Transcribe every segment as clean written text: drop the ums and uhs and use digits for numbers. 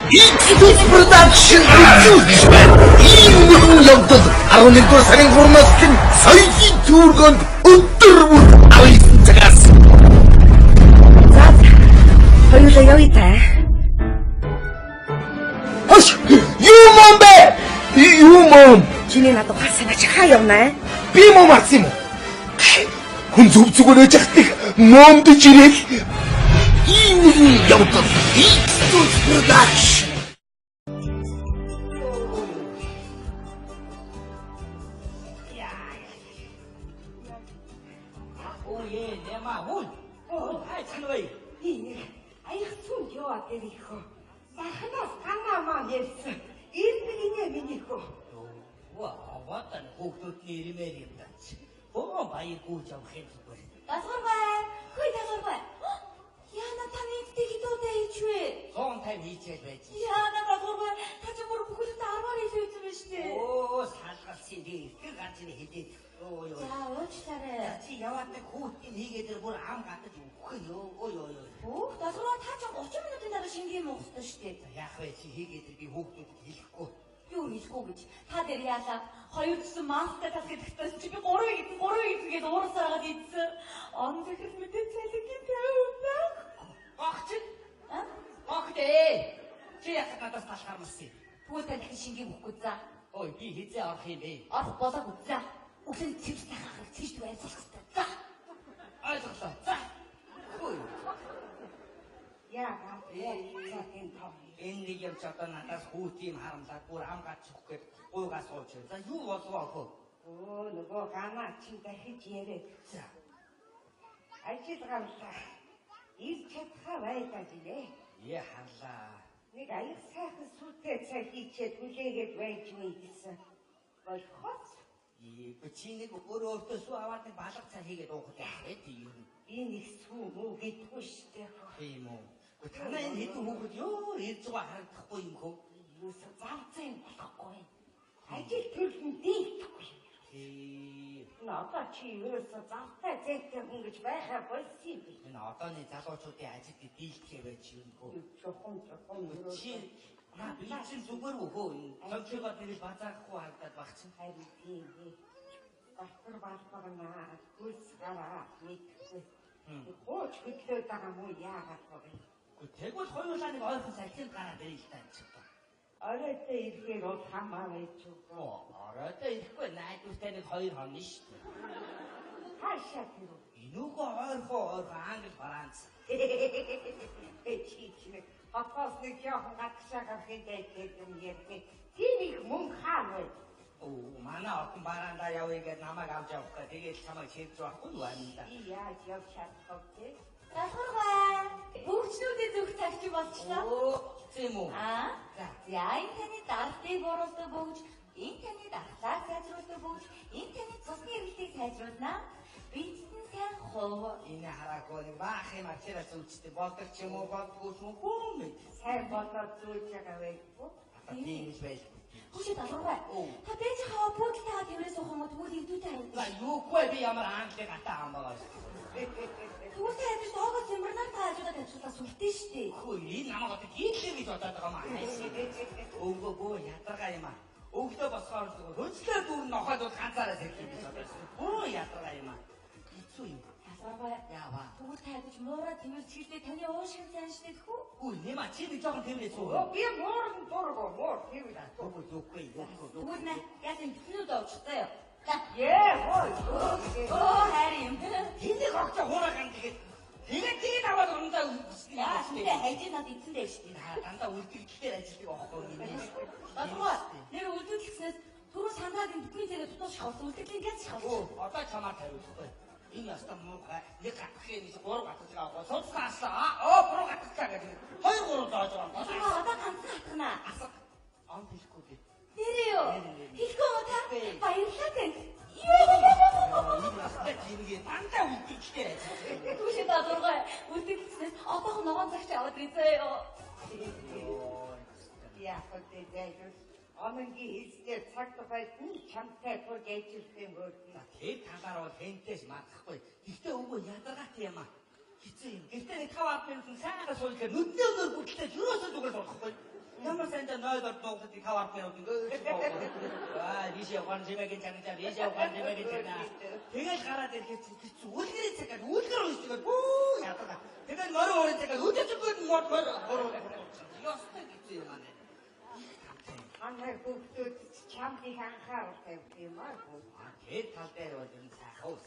X-Dos Production үзүүлж байна. Ийм нэгэн явдал 11-р сарын 3-наас хэн соёлын төвөргөнд өдөр бүр 19 цагаас. За. Хоёулаа явъя та. Хош! Юу мөн бэ? Юу мөн? Чиний надад гал санаач хаа явнаа? Би мөн марсан юм уу? Хүн зүг зүгээр ээж ахтыг момдж ирэх. Ийм нэгэн явдал X-Dos Production. Захнаас ганаа маань ярьсан. Ирмэний минийхөө. Вот он хүүхдүүдний ирмээр юм даа. Боо баяр гүйж авах юм зүгээр. Дасгарбай. Хөөе Дасгарбай. Яна таны эцэг хитөөдөө хийчвэ. 150 хийчихэл байж. Яна Дасгарбай. Та ч бүр бүгд 10-аар хийсэн юм шүү дээ. Оо салгалсан дээ. Тэр ганцны хидээд. Ой. За уучлаарай. Чи яваад нэг хүүхдийн хийгээд тэр бүр ам гатаж өгөх ёо. Ой. Оо Дасгарбай та ч 30 минутын дараа шингээ муух ёстой шүү дээ. Яах вэ чи хийгээд би хүүхдүүдэд хэлэхгүй. Юу хийхгүй гэж. Та дээр яалаа. Хоёр гэсэн масктай тас гэдэгтээс чи би 3 гээд уурсараад идсэн. Он захир мэдээ цалингийн тавьдаг. Багч. А? Багтээ. Чи яхад надаас талхаар марсан. Тэгвэл тань шингээ мөхгүй за. Ой би хизээ орох юм бэ? Орох болоогүй за. Өглөө цэвэр тахах цэвэрт байцлах хэрэгтэй. За. Ойлголоо. За. Ой. Яагаад энэ тоо. Энэ нэг юм ч одоо надаас хүүтийн харамлаад бүр ам гачих гээд гуйгаа сууж байна. За юу болов хөө? Оо нөгөө ганаа чи дахиж яриад. За. Ажил гарлаа. Ирч чадхаа байлаа жилээ. Я харлаа. Нэг аяг сайхан сүлтэй цаг хийчихэд хүлээгээд байж үе гэсэн. Болохоос Чи нэг өөрөө сүү аваад нэг балга цай хийгээд уух яах вэ тийм. би нэг сүү мүү гэдгүй штэ. Тийм үү. Гэхдээ танаа энэ хэдэн хүүхэд ёо ирж байгаа харагдахгүй юм хөө. Юус завцаа болохгүй. Ажил төлөв дийхгүй. Одоо чи ерөөсө завтай зэйтэй хүн гэж байхаа болсон юм би. Энэ одооны залуучуудын ажилд дийлдэхээ байж юм хөө. Жохон Чи би чинь зүгээр үхөө. Цогцогоо тэрийг базаахгүй харагдаад баг чинь. харин тийм ээ. Бартар балбарнаа гүйлс гараа мэдхгүй. Хооч хөдлөөд байгаа мó яагаад вэ? Гэхдээ тэгвэл хоёулаа нэг ойрхон салхинд гараад ирэх л тааж байна. Оройтой ирэхээр бол хамаа байж үү. Оройтой ирэхгүй найдвартай нэг 2 хоног шүү дээ. Хаашаа тэр. Энүүгөө ойрхон англи франц. Чи нэг хатаас нэг яахан гатшаа гарахын дэйтэй юм ярьдаг. Тийм их мөнгө хаана вэ? Оо манай отон бараандаа явъя гэж намайг авч явах гэх тэгээд чамайг шийдэж байхгүй юу аминда. Би яаж явж чадах вэ? Дасгарбай. Бүгчнүүдийн зөвх цагч болчихлоо. Оо тийм үү. За энэ таны даралтыг бууруулдаг бүгж, энэ таны дархлааг сайжруулдаг бүгж, энэ таны цусны эргэлтийг сайжруулна. Бидсэн сайн хоо. Энэ хараагүй нэг баах юм ачаараа зүгчтэй болдог ч юм уу болдгоо ч юм уу мэд. Сайн болоод зүүж байгаа байхгүй? Тийм л байж. Хүчтэй Дасгарбай. Та бэж хаа бүгдээ тэрээс суух юм уу тэгвэл ирдүүтэй харин. За юугүй би ямар англи гатаа амбаа. Тэгвэл та яаж тоогоо цэмбэрнаар та хажуудаа тавьчихлаа сүлтээ штэ. Хөөе энэ намайг одоо хийлээ гэж бодоод байгаа маа. Өвгөө ядаргаа юм аа. Өвгдөө босгоор хөндлөө дүүр нохоод ганцаараа сэрхий гэж бодож. Оо ядаргаа юм аа. Хэцүү юм. Дасгарбай. Яава. Тэгвэл та яаж муураа тэмэр чиглээ таны уушиг сайн штэ тэхүү. Хөөе нэмаа чи нэг жоохон тэмрээ суу. Би муурын дургоо муур тийм үү? Үгүй. Тэгвэл нэ яаж энэ бүхнүүд авчихсан юу? Хой. Оо хайр юм. Тэнийг огч хуураа ган тэгээд аваад ундаа үсгэн Яа шинэ хайжин над эцэн дээр штэ. дандаа үлдэгдэлээр ажилладаг байхгүй юм. Дасгарбай. Нэр үлдүүлэхснээс түрүү санаад энэ бүхний зэрэг тутаж шавсан үлдэглэн гэж шавсан. Оо одоо чамаар тавиулахгүй. Энэ яста муухай нэг гатхын нэг 3 гатж байгаа. Судсааслаа. Оо 3 гатцаа гэдэг. 2 3 зааж байгаа. Дасгарбай одоо ганцхан хатгана. Асар. Ам хэлэхгүй би. Нэрээ юу? Хэлэхгүй уу та? Баярлалаа тань. Энэ яста жиргээ дандаа үлдэгдэлээр ажилладаг. Түшээ Дасгарбай. Үлдэглэснээс одоохон ногоон цагч аваад ирсэн юу? Яах вэ дээ? Ононгийн хэлсээр цагт байдсан чамтай тул ажилласан өөр. Тэр талаар бол хэнтэйс мадахгүй. Гэхдээ өвөө ядаргаатай юм аа. Хэцүү юм. Гэхдээ нэг 5 минут сайхан суулгаад нүднээ өнөр бүтлээ юусоо зүгээр болохгүй. нойдор дуухад их хавар гэнэ лишээ гон зэмэгийн чанаа лишээ гон зэмэгийн чанаа тэгэл гараад ирэхэд үлгэрээ цагаад үлгэр уйсдаг бүү яадаг тэгэл морь уурын цагаад үдэжгүй морь ястай гэж юм аа Анхаар бүгдүүд чамдыг анхаарал тавьх юм аа. гээд тал дээр бол юм сайхан уу.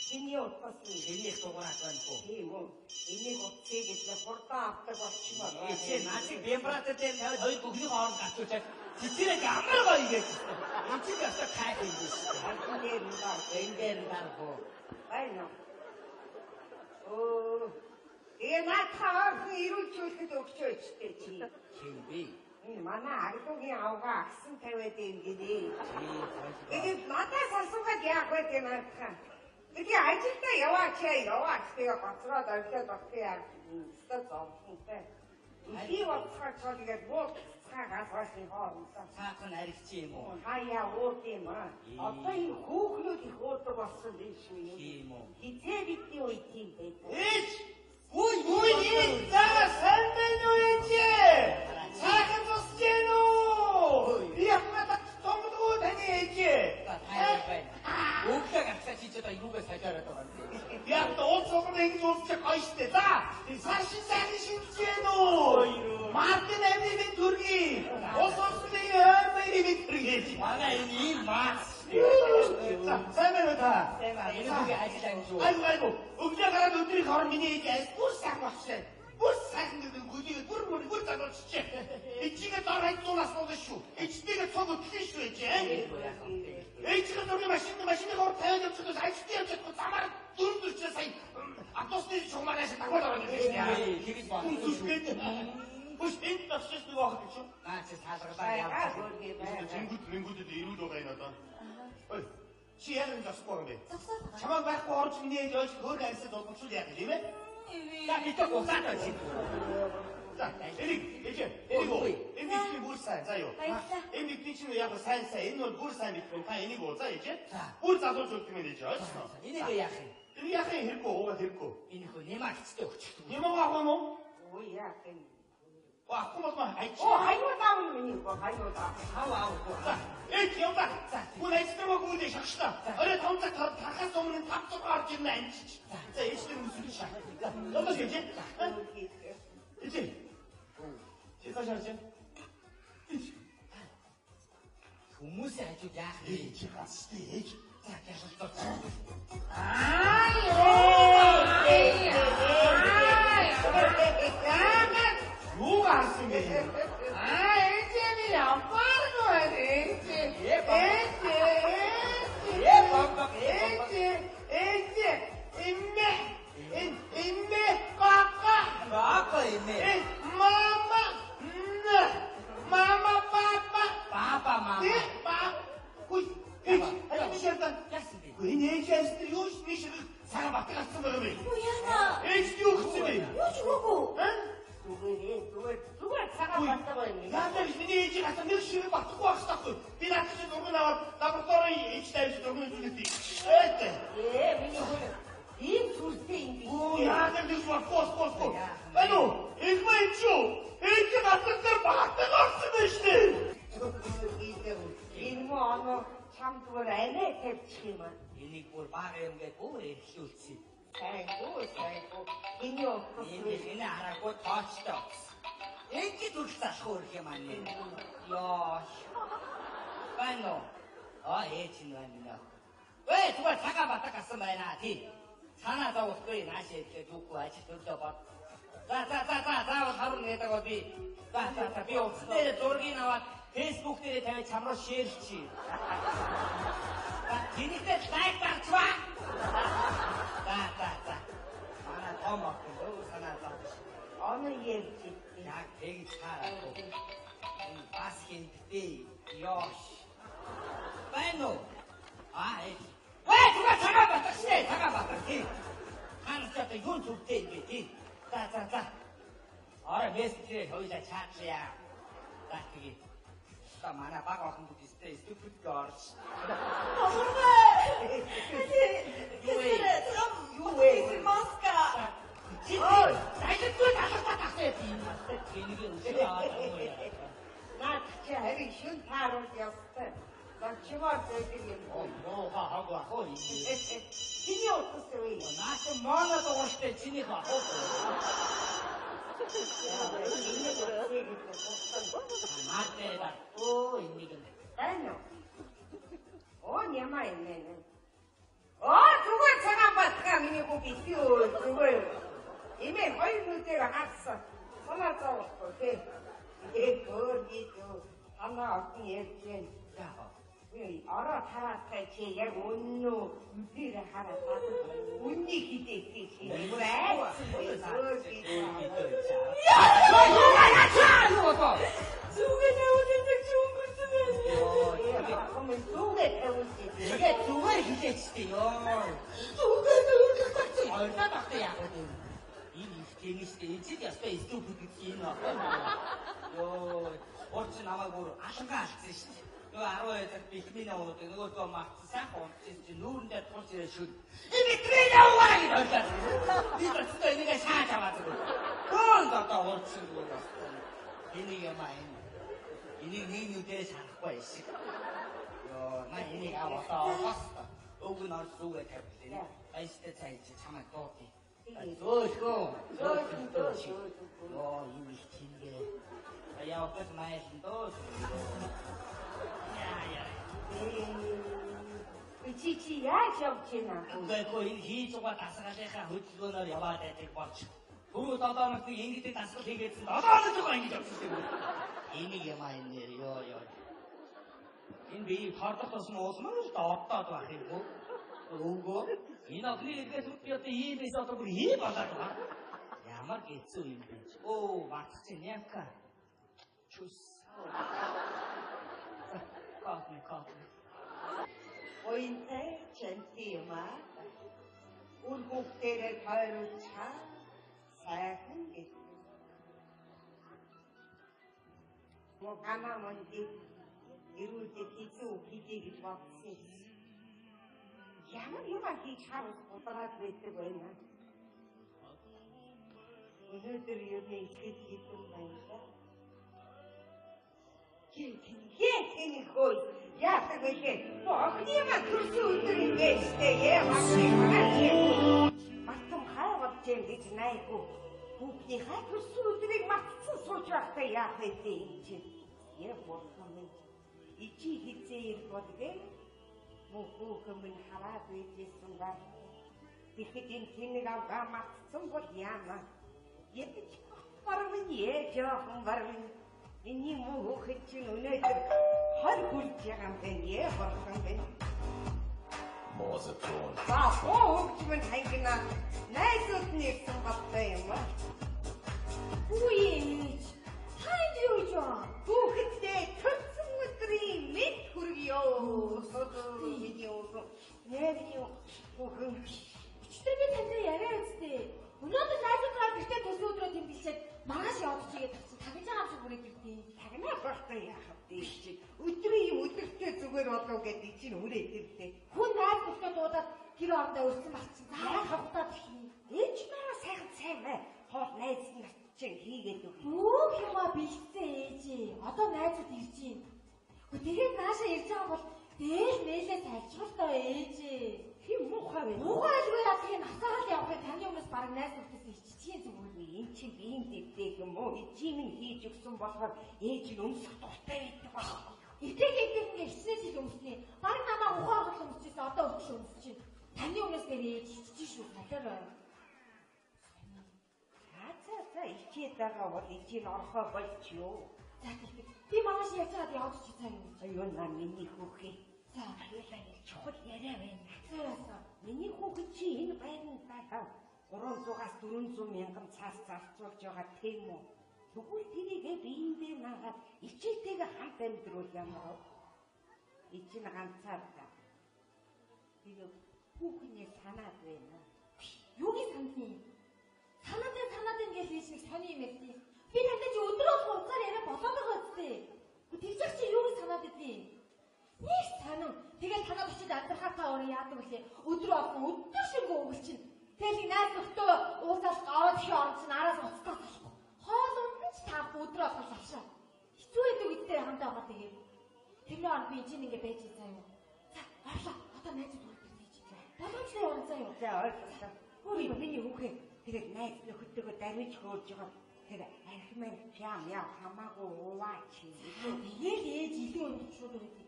Чиний утгаас нь энийг дугаарах байна уу? тийм үү. Энийг утсыг л хурдан авдаг болчихмоор. Чи наачиг бэмбратад дээр тавиад хоёр бүгдийн хооронд гацуучаад цэцэрэг ямар гоё гэж. Энэ ч яста кайф юм биш. Эндээр гаргуу. Байна. Оо. Нахаар ирүүлжүүлэхэд өгчөөч дээ чи. Чин би. Манай ардуугийн авгаа агсан тавиад юм гинэ. Тэгээд надаас асуугаад яах вэ гэж надад. Тэгээ ажилдаа яваач тэгээ гоцроод орхиод багтаа өстө зовхонтэй. Би бодсоор цолгээд буу цагаас хойшны хоорондоо цаахан аригч юм уу? хаяа ууд юм аа. Одоо энэ хүүхнүүд их уудаг болсон биш үү? Тийм үү? Хизээ бидний үед тийм байдаг. Ээж! Үй энэ заа сайн байна уу ээж? Цаахан тусч гэнэ үү? Би хамаатай томдгоо таны ээж. Өглөө гацаа чи ч одоо юугаас хажаараад байгаа юм. Яг уулзсан нэг уулзчих гоё штэ. За, цаашин сайн шинжиж гэнэ үү? Мартин амийн төргий. Уулзсан амийн төргий. Манай энэ ийм маас. За, сайн байна та. Энэ бүгэ ажил амжуу. Айгу. Өглөө гараад өдрийн хор миний ээж бүр сайн болчихлаа. Бүр сайхан гэдэг гүлийг бүр залууччих. Ичигээ дор хайцуулаас болно шүү. Ичтэйгээ цог өтлөн шүү ээж. Ээжийн дөрөв машины хор тавиад явчихсан ажилт явж чадахгүй замаар дөрөвдөрч сая автобусны чумаараа дагвал ороод ирсэн. Тэгэж байна. Бүс энд тавчиж нэг واخд гэж. Чи салгалаа яваа. Тэнгүүд ирүүл байгаа юм одоо. Ой. Чи яг энэ засахгүй юм бэ? Чамаа байхгүй орж миний ээж ойж хөөр амьсад болчихвол яах юм бэ? За битээ гусаад чи. За, энийг бүр сайн заа юу. Энийг би чинь яг сайн энэ бол бүр сайн битгэн та энийг уу заа ээж. Бүр залууж үлдэх юм ээж ойлгосноо. Энийг яах юм? Энэ яах юм хэрэггүй уугаад хэрэггүй. Энэ хөө нэмэгцтэй өгчих. Нэмэг авах юм уу? Ой яах юм. Ахгүй бол хайч. Хаяа даа миний хаяа даа. Хаа. За, ээж яваа. Хүн ажтмаг үдэ шагшлаа. Орой 5 цаг тарахаас өмнө 5 6 орж ирнэ амжиж. За, ээжтэй үсвэн шаа. Яваа гэж. Ээж. Чита шаарч. Хүмүүсээ хажууд яах вэ? Ээж хасти ээж. За, яшаа. Юу гарсан бэ? Эцэний ямаргүй Имме папа. Папа имме. Мама папа. Папа. Ой, ээж яасан? Яасан бэ? Энэ ээж яасан юу ч биш сага батгацсан байгаа юм. Юу яана? Ээж юу гэсэн бэ? Юу ч үгүй. зүгээр цагаан баттаа юм. Яагаад миний ээж гасан нэг шиг батхгүй байх таахгүй. Би наадах чинь зураг аваад лабораторийн ээж тавьж зураг үзүүлдэг. Миний хөл ийм сүртэй юм би. Яагаад нэг бохгүй. Ано, ихмэ ичүү. Ээж гасан батдаг орсон байж тээ. Энэ мөн оноо чам зүгээр арай тавьчих юм аа. Энийг бүр бага юм гээд бүр эхлүүлсэн. Сайгүй. Энэ утгаас Энэ хараагүй тоочтой. Энд үргэлж залах өрх юм аа нэ. Яа. Байна уу? Ээж нь байна. Зүгээр цагаан батаг асан байна тий. Санаа зовхгүй наашаа ирэхэд үгүй ажил төрлөө бод. Заавал харун гэдэг бол би. Би утас дээр зургийг аваад Facebook дээр тавиад чамруу шеэрлчихье. Тэнийхээ лайк дарчваа. За. Манай том охин санаа зовж. оноо ярьж Яг тэгж хараа. Энэ бас хинтээ. Ёш. Байна уу? Зүгээр цагаан батаг тий. Ханцаа юу зүгтэй юм бэ тий. За. Орой мессежээр хоёулаа чаатлаа. За тэгээ. Та манай баг охин бүтэстэй ступид горч. Юу вэ? Маска. Залдгүй талхаа тахтай юм. Энийг өшөө Наад чи харин шүн тааруул явсан. Чимаар байдаг юм. Оо хаа. Чиний утас вэ? Наач моно дуурштай чиний хаа. Наатай ба. Оо энийг. Байна. Оо нямаа юм нэ. Оо зүгээр цагаан батгаа миний хүү битүү зүгээр. Имээ хоёр нүдээр хатсан. Санаа зовхгүй тий. Гөргийдөө анаа отын ярьжээ. Ороо хараатай чи яг өнөө үдээр хараад үннийг хидээхий чи. Зүгээр хилээчтэй ёо. Ордоо багтаа яах вэ? Энэ ихтэнийстэй эцэг ястай эсрэг бүдгий юм аа. Ёо, орч намайг өөр алангаа алдсан шүү дээ. Нөгөө 12 цаг бихминаа унаад нөгөө зөө мартсан сайхан унтсан чи нүүрэндээ тулж ирээ шүү. Энэ трейнер уу гэж. Би ч энийг шааж аваад байна. Гол дата орсон зүгээр. Энийг ямаа энэ. Энийг нэг нүдээ шахахгүй шиг. Ёо, наа энийг аваад өг нь орж зүгээр тавьлаа. Айстай цай чи чамайг дуудъя. Зөөхөө. Ёо, юу их чингээ. Яа, бас майсан дөө. Чи яаж явж байна? Үгүй энэ хийж байгаа дасгалынхаа хөдөлгөөнөөр яваад байдаг болж. Түрүү 7 хоног нэг ингэдэг дасгал хийгээдсэн 7 хоног зугаа ингэж явчихсан юм. Энийг ямаа энэ ёо. Энэ би хардах тусам уусмаар л доодод байх юм уу? Үгүй. Энэ огны иргээс би одоо ийм биш одоо бүр ийм болоод байна. Ямар гэцүү юм бэ? Оо, батчих нямка. Чус. Кот. Оинтэй чэнтима. Ургуутэрэ тойролцаа сайхан гэж. Могана монди ирүүлдэг хийцүү хийдэг гэж бодсон. Ямар юм хийж харах бодраад байдаг байна. Өнөөдөр юу нэг хийсэн байна. Яа хөөе. Яах вэ? Огнийма төрсөн өдөр юм гээстэй яа Мартам хайгаад юм гэж найгүй. Бүгдний хай төрсөн өдрийг мартсан сууж байхдаа яах вэ юм чи? Яа болсон юм. Ичи хизээр бодгээ. Мөхөөхөн минь хараад үйжсэн ба. Тэгэхэд энэ тэнэг авгаа мартсан бол яана. Ядч барвын жоохон барвын Миний мөхөд чинь өнөөдөр хар хүлж байгаа юм байна. Болсон байна. Мозотон. Хөгжмөн хангина. Найзууд нь ирсэн баттай юм ба. Үгүй танд юу ч юм. Хүүхэдтэй төрсөн өдрийн мэд хүргье. Миний өөрөө нэрийн хүүхэн. Өчтөр би танд яриа үстэй. Өнөөдөр найзуудаа гэртээ төсөө өдрөө тэмдэглээд маргааш явж игээд тавьсан. Тагж байгаа юм шиг бүрээд ирдээ. Тагнаа багтаа яах вэ чи? Өдрийн өдөртөө зүгээр болов гэдэг чинь үрээд ирдээ. Хүн найз бүхнээ дуудаад гэр орондоо өрсөн болчихсон. Яах хавтаад ихний. Ээж нараа сайн бай. Хоол найз нь чинь хийгээд өг. Бүх юмаа бэлдсэн ээжээ. Одоо найзууд ирж байна. Тэгээд наашаа ирж байгаа бол дээр нээлээ тайлбарлаа ээжээ. Хин муухай вэ? Муухай л вэ? Тийм насаараа л явахыг таны өмнөөс баг найз бүхнээс иччихээ зүгээр. Энд чи биеийн дэвдэг юм уу? Эцэг минь хийж өгсөн болохоор ээж нь өмсөх дуртай байдаг байна. Итгэдэг гэрснээс л өмснээ. Баг намаа ухаагаад өмсчихсэн одоо өчл өмсөж байна. Таны өмнөөс дээр ээж иччих шүү. Талаар. За ичээд байгаа бол ичийн орхоо болчихё. За тэгвэл би маш яаж чад явж чи цаа юм. Аюу на миний хүүхээ. За хоёулаа нэг чухал яриа байна. цаасаа. Миний хүүхэд чи энэ байранд байгаа 300-аас 400 мянган цаас зарцуулж байгаа тийм үү? Тэгвэл тэрийгээ биендээ наагаад ичээтэйгээ хамт амьдруул ямар вэ? Ичийн ганцаараа. Тэгээ хүүхний санаад байна. Юугийн сандны? Санаад ингэж ийш нэг сони юм ярьдیں۔ Би тантай чи өдрөө хугацаар яриа болоод байгаа үстэй. Тэгж чи юуг санаад идэв? Нэг санаа. Тэгэл танаад очиж амьдрахаасаа өөрөө яадаг вэ? Өдрөө олон өдөр шиг өнгөрчин. Тэгэл найз нөхдөө уусаас гараад хий орон чинь араас уцтаад болохгүй. Хоолунд нь ч таах өдрөө болох авшаа. Хэцүү байдаг үедээ хамтаа байгаа тэгээд. Тэрний орнд би чинь ингэ байж байгаа юм. За, авлаа. Одоо найз нөхдөд хийж байгаа. Боломжтой орон заа юу? За ойлголоо. Хөөе миний хүүхэн тэгээд найз нөхдөдөө дариж хөөрж байгаа. Тэр архимын пям яа хамаагүй уваач. Тэгээд ээж илүү өндөрлөд өгдөг.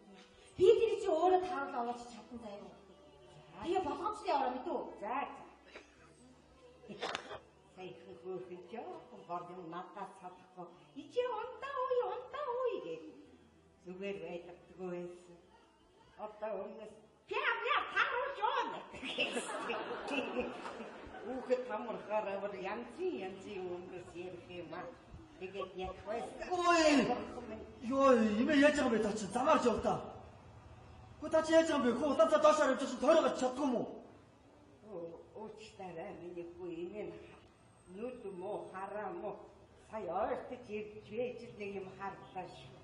Би тэр чи өөрөө таарал аваач чадсан заяа. Аяа болгоомжтой ороо мэдүү. За. Сайхан хүүхэн жоохон бордон надад салахгүй. Ичи онтаа ууй гэж. Зүгээр байдаггүй байсан. Одоо өмнөс пям яа таарууч он. Хүүхэд хамархаараа янзын өмнөс ярих юм аа. Тэгээд яг байсан. Ёо, имээ яаж байгаа бэ та чи замаарч явах та. Хөө та чи яаж байгаа бэ? Хөө удаанцаа доошоор явж чинь тойроо гарч чадахгүй юм уу? Уучлаарай миний хүү имээ нүд муу хараа муу сая ойртож ирж байж нэг юм харлаа шүү.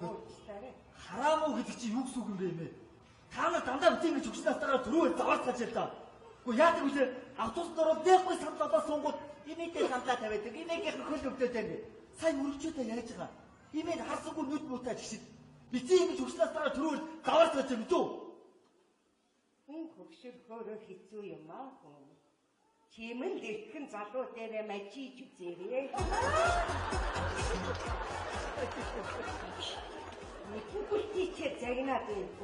Уучлаарай. Хараа муу гэдэг чи юу гэсэн үг юм бэ имээ? Та нар дандаа битэн гэж өгснээс дараа түрүү заваарч гаж л та. Хөө яадаг вэ? Автобусд ороод дээхгүй самд одоо сунгууд имээтэй самлаа тавиадаг. Имээгийнх нь хөл өвдөд байна. Сайн өргөчөөтэй яаж байгаа? Имээд харсангүй нүд муутай гिसэд. Битэн гэж өгснээс дараа түрүү заваарч гаж юм дүү. Хөвшөрхөөрөө хэцүү юм аа хүн. Чимэн дэлхэн залуу дээрээ мажиж үзээрээ. Никүгүлтийч загнаад байв.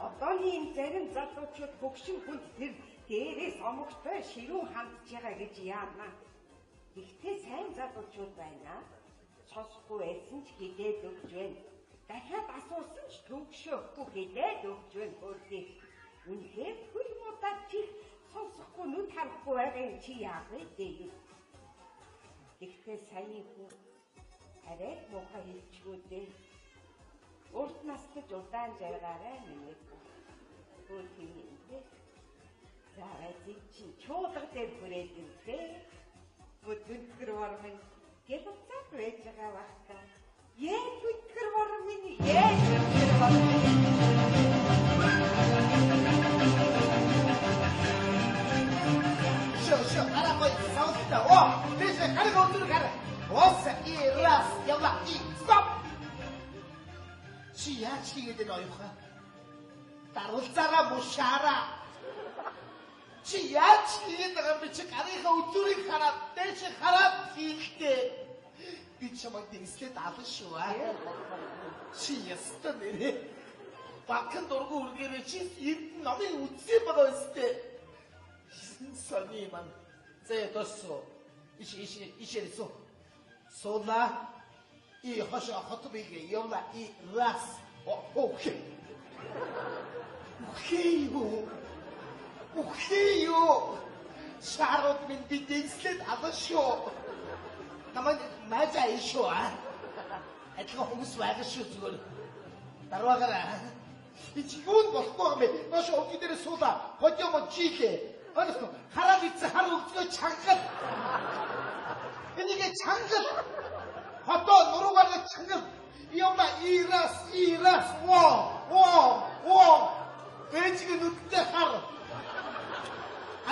Одооний энэ зарим залуучууд хөвшин хүнд тэр дээрээс омогтой ширүүн хандж байгаа гэж яана. Ихтэй сайн залуучууд байна. Сонсохгүй байсан ч хидээд өгч байна. Дахиад асуусан ч төгшөөхгүй хидээд өгч байна хөрдий. Үнэхээр хөл муудаад чи сонсохгүй нүд харахгүй байгаа юм чи яах вэ дээ. Ихтэй сайн хүн арай муухай хэлчихгүй дээ. Урт настаж удаан жаргаарай миний. Хөө тийм дээ. За эцэг чи чуулга дээр хүрээд юм дээ. Өдөртгөр вармын гэвцаг байж байгаа бахта. Яаж өдөртгөр вармын яаж өдөртгөр вармын Шо, арабой, саутта, о, ты же, харга, утыру, хара. Оса, и раз, явла, и стоп! Чи яаж хийгээд энэ оюуха? Даруулцаараа мушаараа. Чи яаж хийгээд байгаа бэ? Чи гарынхаа өдрийг хараад, дээш хараад хийхдээ. Би чамайг дэнслээд алан шүү аа. Чи ястаа нэрээ. Бакан дургу үргээрээ чи энд номын үзсэн байгаа өстэй. Сони ман. Зэ доссо. Ишэрсо. Сола. И хоша хотбиге явла и раз. Окей. Окей ё. Шарот минь би дэнслээд алан шүү. Намайг мажаа ишөө аа. Адилхан хүмүүс байгаа шүү зүгээр. Дарваагаараа. Би чи юунд болохгүй юм бэ? Маш өвгий дээр суулаа. Хотёмо чийлээ. Оросто хараад ицсэн хар өгцгөө чангал. Энийг чангал. Хотоо нуруугаар чангал. Явна ирас. Оо. Ээжигээ нүдтэй хар.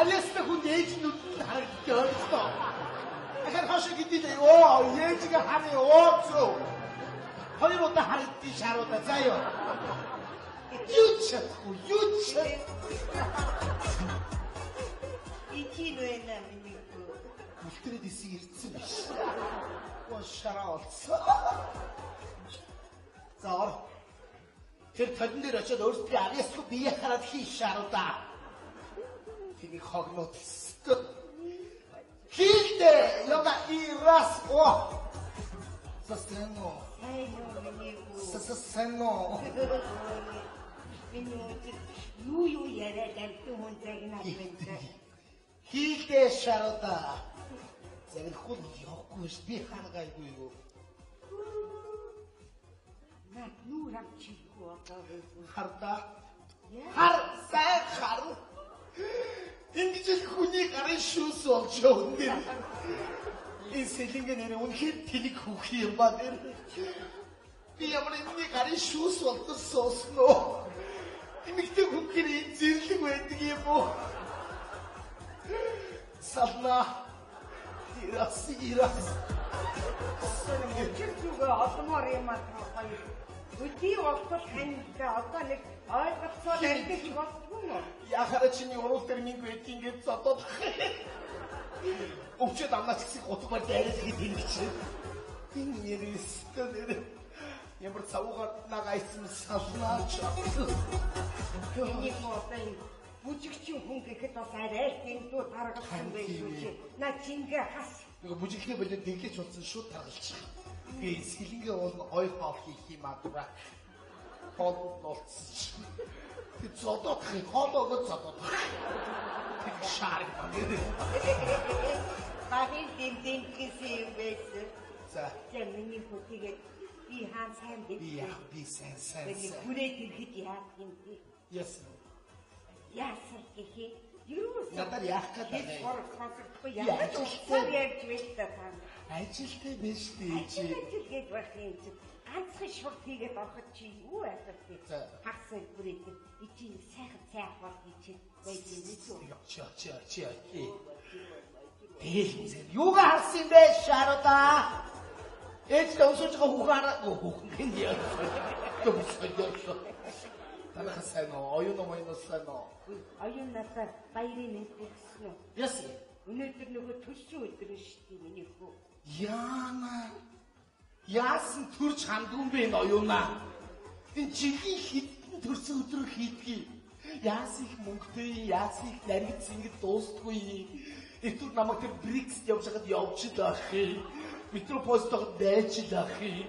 Алиаста хүн ээж нүдтэй харагдаж оросто. Ахаар хашиг идэв. Оо, ээжигээ харъя. Оо. Хоёр удаа харагдчих шааруудаа заяа. Юу ч. Ичилвэна миний хүү. Үлтрээд эсийг ирдсэн биш. Уушараа олцсон. За ор. Тэр тодон дээр очиод өөрсдөө ариасгүй бие хараад хийш шааруудаа. Тэнийг хогноод өстө. Хилдэ яга ирас о. Сасэно. Ай нөө миний хүү. Сасэно. Миний юу яриад амтэн хүн загнаад байна. Хилдэ шааруудаа. Зэрэг хул явахгүй ш би хангайгүй юу. Наа нүүрам чихгүй байгаа. Хардаа. Хар сайн хар. Ингэж л хүний гарын шүүс болж өгнө. Энэ сэлэнгэ нэр үнэхээр тэлэг хүүх юм ба нэр. Би ямар энэ гарын шүүс болтсон нөө. Эмэгтэй хүүхээр энэ зэрлэг байдаг юм уу? Сална. Ирас. Өчир зүгээ олмоор юм аа хоёр. Өдий олтол таньд одоо нэг ойлгоцоод амьдч болдгүй мө. Яхара чиний урал тэрминг байт ингээд зодод. Өвчөд амнаач гэсэн утгаар дайрах гэдэг чинь. Энэ нэрстэй ямар цавуугаар нагайсан салнаач. Энийг моотай бүжигчин хүн гэхэд бас арай дэндүү таргалсан байсан чи. На чингээ хас. Нөгөө бүжигхээ болоод дэглэж болсон шууд таргалчих. Би сэлэнгээ уул ой хоол хийх юм аа дура. Хоол болцсон. Тэг зодод хоолоогоо зодод. Тэг шаар багэд. Багын дэндэн гэсэн юм байсан. За. Яг миний хөтигээд би хаан сайн бид. Би сайн. Хүрээд ирэхэд яах юм бэ? Яс. Яасан гэхээ юу Надад яах гэдэг вэ? Сонсохгүй яаж ярьж байлаа та. Ажилтай биш дээ чи. Ажилгээд байх юм чи. Ганцхан шууд хийгээд ороход чи юу асуух вэ? Хагсаа бүрээд ичи сайхан бол ичи байж юм уу? Чи. Тэгэл юугаа харсан бэ шаруда? Эцэг өсөж байгаа хүүхэн хин яа. Төвсөж. Танах сайн уу? Оюун сайн уу? Оюун надад баярын нэг өгсөн үү? Яс. Өнөөдөр нөгөө төрсөн өдөр шүү дээ миний хүү. Яана. Яасан төрж хандсан бэ энэ оюунаа? Энэ чихийн хитэн төрсөн өдрөө хийдгийг. Яасан их мөнгөтэй, яасан их наригц ингэж дуустгүй. Эдгээр намайг тэр Брикс явж хаад явж л ах юм. Метропостод байж л ах юм.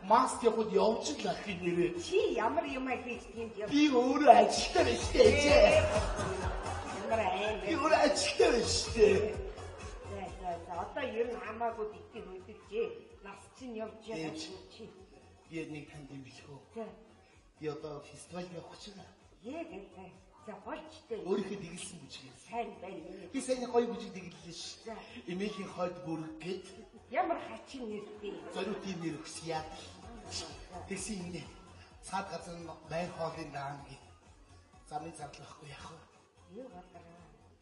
Маст яваад явж л ах юм нэрээ. Чи ямар юм хийж тийм юм? Би өөрөө ажилтаа байж тээ. Би өөрөө ажилтаа байж тээ. За одоо ер нь хамаагүй битгий хөдөлжээ. Нас чинь явж байгаа чи. Би нэг танд юм билхүү. Би одоо фестивал явах гэж байна. Яг за болчтой. Өөрийнхөө дэглэсэн бүжиг. Сайн байна. Би сайн гоё бүжиг дэглэлээ шүү. Эмээлийн хойд бүрэг гээд ямар хачин нэртэй. зориутын нэр өгсөн яа. Тэгсэн юм дээ. Цаад газар байр хоолын даан гээд замын зарлахгүй яах вэ? Юу бодлоо?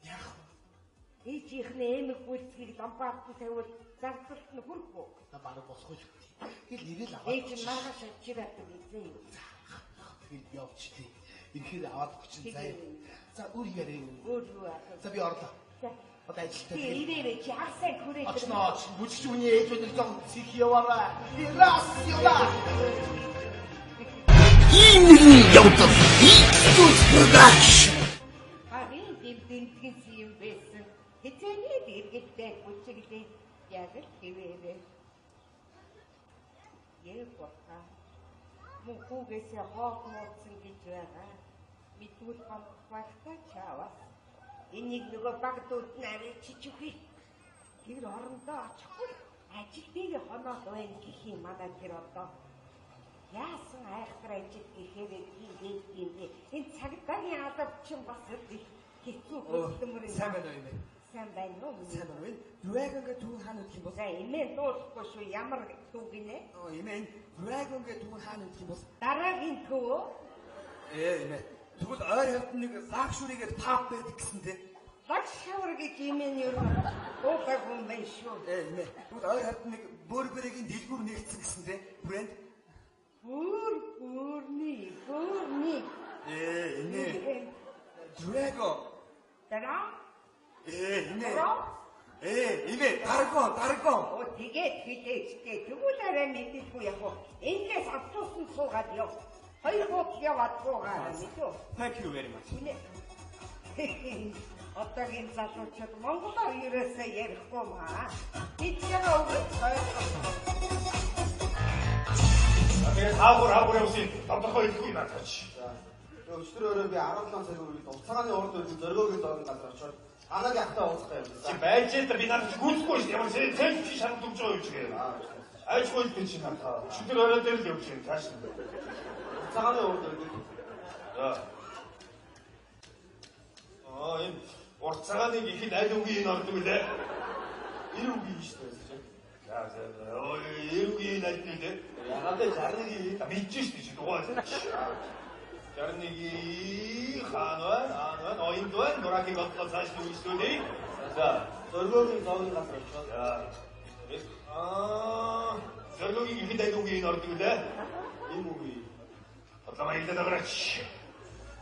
Яах вэ? Ээжийнхний эмэг бүлцгийг ламбаат тавиул зарлалт нь хүрхгүй. Та бараг босгож өгдөө. Тэгэл ирэл аваад. Ээж нь маргааш авчираад үзээ юу. Тэгэл явчихлээ. Ирэхээр аваад өгчин заяа. За өөр ярив. Өөр юу аа. За би орлоо. За Одоо ажилтаа. ирээрээ чи ахсаа хүрээд. Очнооч бүжигч үний ээж өнөр зон цих яваарай. Ирас яваа. Ийм явдаг. Ийгс продакшн. Харин дэвдэнтгэс юм байсан. Хэцээний дэргэлтэй бүчиглээ. Яг л хэвээрээ. Яг бодлоо. Мөн хүүгээсээ хоол муудсан гэж байгаа. Мэдгүй хамтлагтай чаваас. Энийг нөгөө багдууд нарийн чичүхий. Тэр орондоо очихгүй. Ажилтныг хоноод байна гэх юм надад тэр одоо. Яасан айхтар ажил гэхээр хийгээд юм бэ? Энэ цагдаагийн албач юм бас хэцүү хөдөлмөр юм. Сайн байна уу юм? Сайн байна уу? Сайн байна уу? Dragon-гээ түүх хаана үдэх юм бол? За имээ дуусахгүй шүү. Ямар төв гинэ? Имээ Dragon-гээ түүх хаана үдэх юм бол? Дараагийн төв. Имээ. Тэгвэл ойр хавьд нэг лакшуригээр тап байдаг гэсэн те. Лакшур гэж имээ нь юу? Уухай хүн байна шүү. Имээ. Тэгвэл ойр хавьд нэг бөөрбөрэгийн дэлгүүр нэгдсэн гэсэн те. Брэнд. Бүрний. Имээ. Dragon. Дараа? Имээ. Имээ, даргон. Оо тэгээд хитээчтэй. Тэгвэл арай мэдээгүй яг уу. Эндээс автобусан суугаад яв. Хоёр хот яваад суугаа мэдүү. Thank you very much. Одоогийн залуучууд монголоор ерөөсөө ярихгүй маа. Тэдгээр өгөх Тэгээд хаагур явсан тодорхой хэлхий надад. Өчтөр би 17 сарын үед уцааны урд үед зөргөөгийн дорн газар очоод анагийн ахтаа уулзах юм. Чи байж дээр би надад гүйцэхгүй шүү. Ямар селфи шаардлагатай юу гэж. Айчгүй би чи надад. Өчтөр орой дээр л явж байна. Тааш. Уцааны урд үед. Энэ урцагааны ихэд аль үгийн ордог үлээ. Энэ үгийн шүү дээ. Эрүүгийн аль үлээ. Янадаа жаргыг мэдэж шүү дээ дугаар. 자르니기, 한원, 어인도원, 노랗게 걷고 사시는 우시도니. 자, зоргоогийн зоогийн газар очоод 자, 저기 이게 대동이 너르뜨는데? энэ үгүй 어쩌면 이때다 그렇지.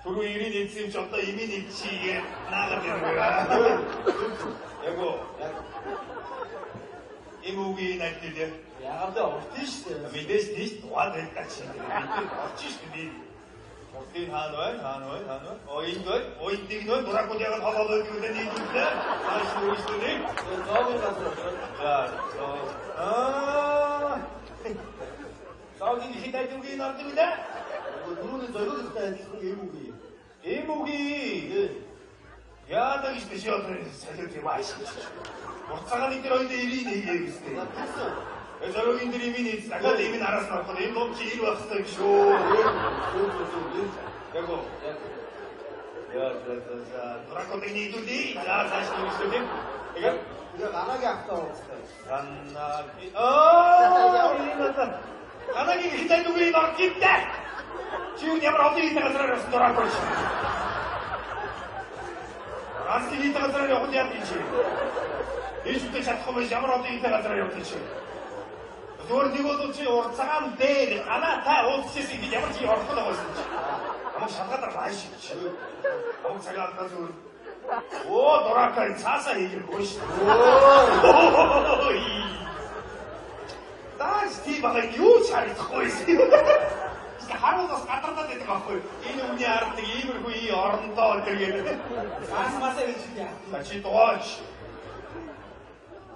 두루 일이 있으면 좀더 이미 있지, 이게 나가되는 거야. 여보, 이 무기 날뜰때 ягаад уртын шүү дээ. мэдээж тийш 도와드릴까 치는데 어찌시니 어떻게 한원 오인딩은 노랗고 내가 더더더 그러더니 이쁜데 다시 오시더니 зоогийн газар очоод 저기 희대중이 너르뜨는데? түрүүний зоргоогтой адилхан энэ үгүй. 이 무기 야당이 시대 시어터니 살려드리 마시고 못사가니 들어있는데 일이 이게 있으니 저러긴들이 이미 나가 이미 알아서 왔거든 이 놈지 이리 왔어 쇼 여보 자 노랗고댕이 이들이 자 다시 오시더니 이거 이거 나나게 앞서 왔어요. 간나기 간나기 희대중이 너르긴데 지금 야말 어디 있다가 들어갔어 노랗고 안쓰기 있다가 들어가려 혼자 뛰지. 이집때 작품을 야말 어디 있다가 들어가려 뛰지. 그걸 니고도 지 ortsagan değil. Ana ta olsesi gibi yaman ki ortada olsun. Ama şakada raşit. Ama çagalda dur. O dorakari çasa yiyir boş. 나 스티브가 유차를 듣고 있어. 진짜 하루도 까딱다 됐다 갖고 이놈이 알았더니 입을 후이 얼음도 들겠는데. Аасмасаа гэж юм. 같이 도와주.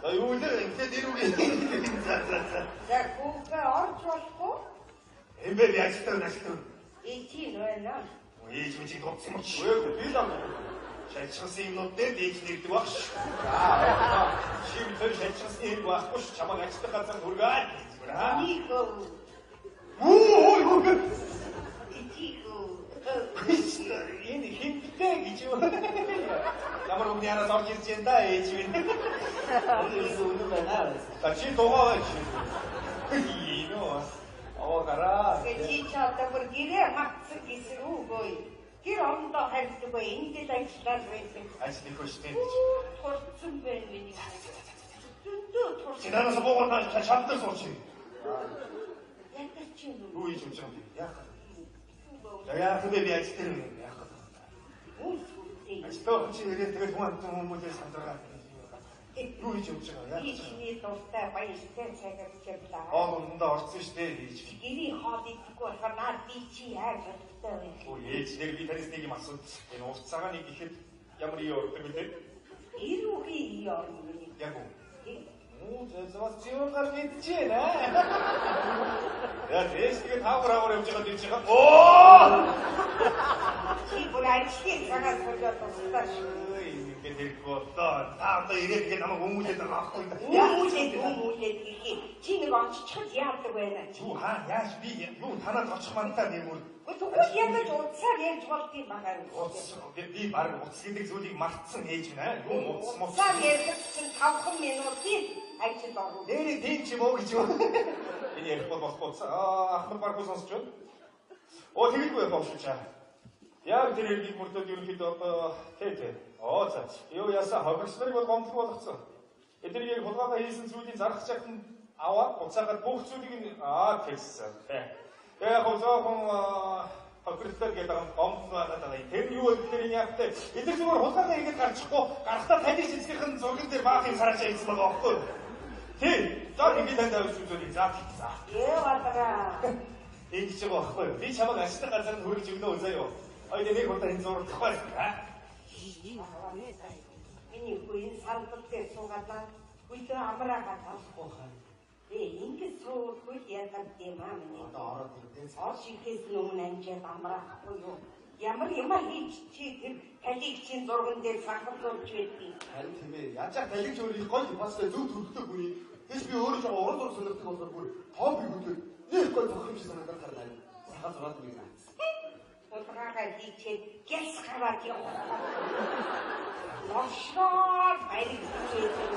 자, 요들 이제 내려오게. За хүүгээ орж болохгүй. 엠베리 아직도. И чи нойно. 이 지금 지금 없지 뭐. Үгүй би л 잘 쳐서 입는데 내기들 와. 지금 잘 쳐서 입고 왔고 잡아 같이 갔다 돌가. Нико. 오, Тихо. энэ хинттэй гэж юу. Ямар өмнө яра зорж ирж энэ да ээж минь. өөрөөсөө үнэн байна. 같이 도와줘. 이노. 가라. Чи чадаа бүр гэрээ магцсан гисрүүгүй. Гэр ондоо хайрцаггүй ингээд ажиллаад байсан. 아직 듣고 싶대. Турцсан байна миний. Дүндөө турсан. 지나가서 보고 다 잡들 소치. Ятар чи юу? 우이 좀 좀. 야, 그 베비 아직 들으면 약간. Үгүй. 아직도 혹시 이래 되게 동안 좀 모델 산다가. 우이 좀 좀. 야. Би чиний дуртай баяртай цагаарч явлаа. 너 орсон штэ. Гэрийн хоол идэхгүй болохоор би чи яаж бодтой вэ? ээжнэр би таньс нэг юм асуу. Энэ уцаагаа нэг ихэд ямар ий ордог вэ? Ирүүхий юм. Яг уу. 저거 지원 가는 있지, 네. 야, 대시게 타고라고 염치가 되지가. 오! Чи бүр ажлын цагаас болоод тусдаа шүү. 이렇게 될 거 없다. 다음도 이렇게 나면 공무제다 갖고 있다. Хүмүүлээд гэх чи нэг онцчод яадаг байна. 주하, 야, 요 하나 더 쳐만다 내 물. Тэгвэл ядаж уцаар ярьж болдгийг байгаа юм. 네 말을 어떻게든 소리 막상 해주나? 요 못. Уцаар ярьж чинь 5 минутын ажил орно. 내리 대치 먹이죠. 이제 뻗 한번 빨고 선수죠. 되게 거야, 박수자. 야, 그들 이 물도 이렇게도 해대. 자, 요 야사 허벅지들이 뭐 검토 얻었어. 애들이 고등학교 해선 수진 자락작은 아와 복사가 복수digin 됐어. 야, 거기서 그랬을 때다가 검토 하다가 대류를 때리냐 때 이들 중으로 고등학교 이게 가르치고 가르다 다니시 시작한 저기들 막 사라져 있을 수가 없고. 자, 이게 된다고 수준이 잡히자. Яваадгаа. 이 저거 하고요. 이 잡아 가시다 가자는 우리 지금도 오세요. 이제 내 것도 인정으로 타고 왔습니다. Миний үеийн салбарт суугаад үедээ амраагаад авахгүй. Ингээд суухгүй яагаад юм аа миний. Одоо ороод ирдээ. Оршихээс өмнө амжаад амраахгүй юу? Ямар юм хийж чи тэр талиг чин зурган дээр сахарлуулж байдгийг. Харин тийм ээ. Ячаа талигч өөрийн гол бастай зөв төрөлтөө хүний. Тэс би өөрөө жоо уран зураг сонирхдаг болохоор бүр тоо би бүлээ. Нэг гол зохимж санагдаад гарна. Сахал зураад нэг. Улгаагаа хийчээд гэс хараад явах. Машаа баярыг хийчихээ.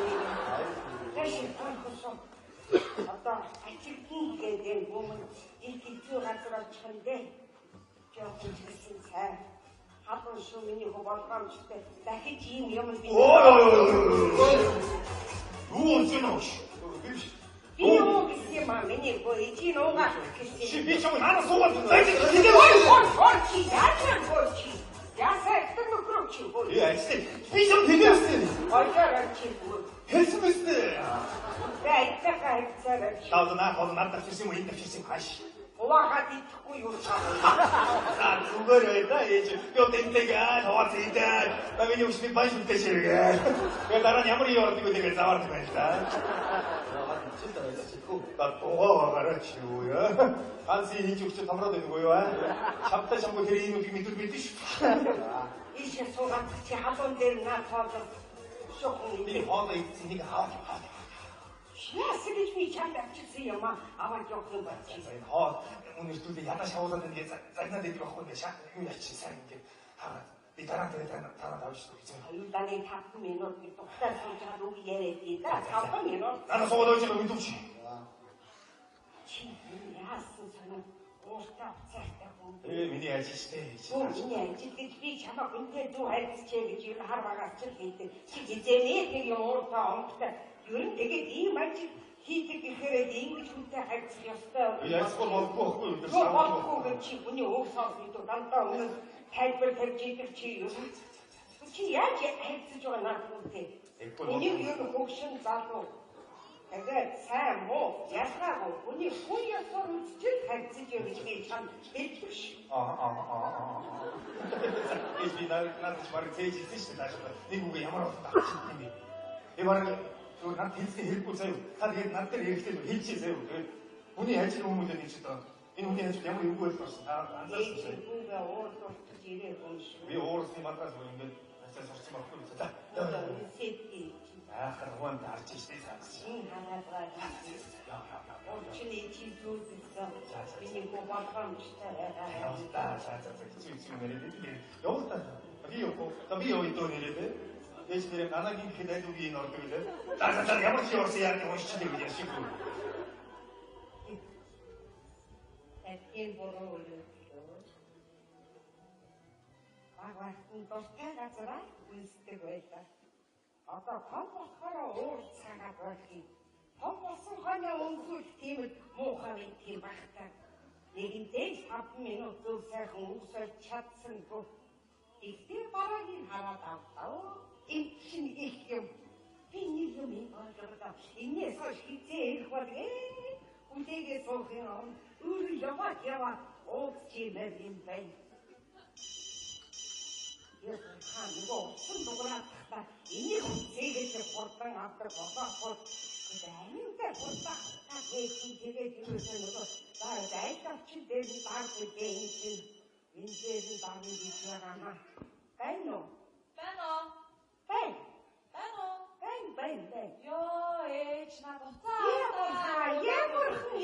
Тэшээ анхсан. Одоо ачирхин гэдэг юм их хэцүү газар очихын дээ. жоохон хэлсэн цай. Хадуу шүү миний хөө болгоомжтой. Дахиж ийм юм би. Юу болж байна вэ? Би юу гэсэн юм аа миний хөө ичи нуугаа гэсэн. Би чамд ханаа суугаад чи яагаад чи? Ясаа ихтэй нөхрөө чи хөө. Яасан? Би ч тэгээсэн. Ойроо чи хөө. Хэлсэн мэт. Дайцаа царай. Хол надад хэлсэн юм энэ хэлсэн хааш. Уахад итгэхгүй юу чамаа. зүгээр байда ээж. Би тэнтэйгээ хаваад идээ. Багийн үсний байж үтэшэргээ. Би дараа нь ямар юм яваад ивэл заваад байна та. Тоо гараач юу яа. Ханси хийж өгч томроод байдаг уу яа. Шавта шамгүй тэр юм үг мэдвэл мэдэн шүү. Ишээ суугаад чи хаван дээр наа тоолоо. Шохон Би хоолой эцнийг аваад. Яасан гэж би чамд авчихсан юм аа. Аваад явах юм байна. Энэ хоол үнэртүүлээ ядаа шавуулаад ингээд загнаад идэх байхгүй нэ шаа. Юу яачих сайн ингээд хараад. Би дараа авч шүү. Аюулдааны 5 минут би тухтай суугаад үг яриад ида 5 минут. Дараа суугаад байж байгаа мэдвч. Чи яасан санаа уустаа цаахтай хүн. Миний ажил штэ. Миний ажил гэж би чамаа үнтэй дүү хайцчээ гэж юу хар багаас ч хийдэг. Чи хизээ нэг юм ууртаа онцтой. Ер нь тэгээд ийм ажил хийдэг гэхээр ингэж үнтэй хайцах ёстой. Яагаад болохгүй юм бэ? Болохгүй чи хүний уусаа гэдэг дандаа үнэн тайлбар тавьж идэх чи юу? Чи яаж хайцаж байгаа надад үнтэй? Энийг юу хөгшин залуу. Тэгээд сайн муу ялгаагүй хүний хүн ёсоор үзчих хайцаж явж би чам хэлчих ш. Би надад бараг тээж идэж шүү дээ. Нэг үг ямар болох юм бэ? Би бараг зөв над хэлсэн хэрэггүй заяа. Та тэгээд над дээр хэрэгтэй хэлчихээ заяа. Тэгээд хүний ажил хүмүүст нэг ч одоо энэ хүний ажил ямар юу байх вэ? Та анзаарсан. Үгүй уурдуулж ирээ хүн шүү. Би уурсны матраас ингээд ажил сурсан байхгүй юу? За. Сэтгий. Ахар гоонд арч штэ цаас. Хараад байгаа. Очны чи зүудсэн. Миний гомбамжтай. Чи нэрээ. Явуултаа. Би юу идөө нэрээ. Ээж нэрээ нанагийн хэд айдуугийн ордог лээ. За ямар ч явсан яа гэж уншиж байгаа юм шиг. Энэ бороо үү. Агаархан дуртай газараа үнсдэг байлаа. Одоо том болохоор уур цагаад байх юм. Том болсон хойно өнсөл тийм л муухай юм багтаа. Нэгэнтэй 5 минут зөв сайхан үсэж чадсангүй. Ихтэй бараагийн хараад авлаа. Энэ чинь их юм. Би нэг юм ойлгохгүй. Энээс хойш хизээ ирэх болов. Үнтэйгээ суух юм. Өөр яваа уучлаарай юм байна. Ես хаан нөгөө сон дугаараа энийг зээгээд хурдан авдаг болоо. Аминтай хурдан тэгээд юусэн нөгөө дайгавч дээр дааргүй дээ чинь энэ дээр дааргүй гэж байгаа. Байна уу? Ёо ээж на гоцаа.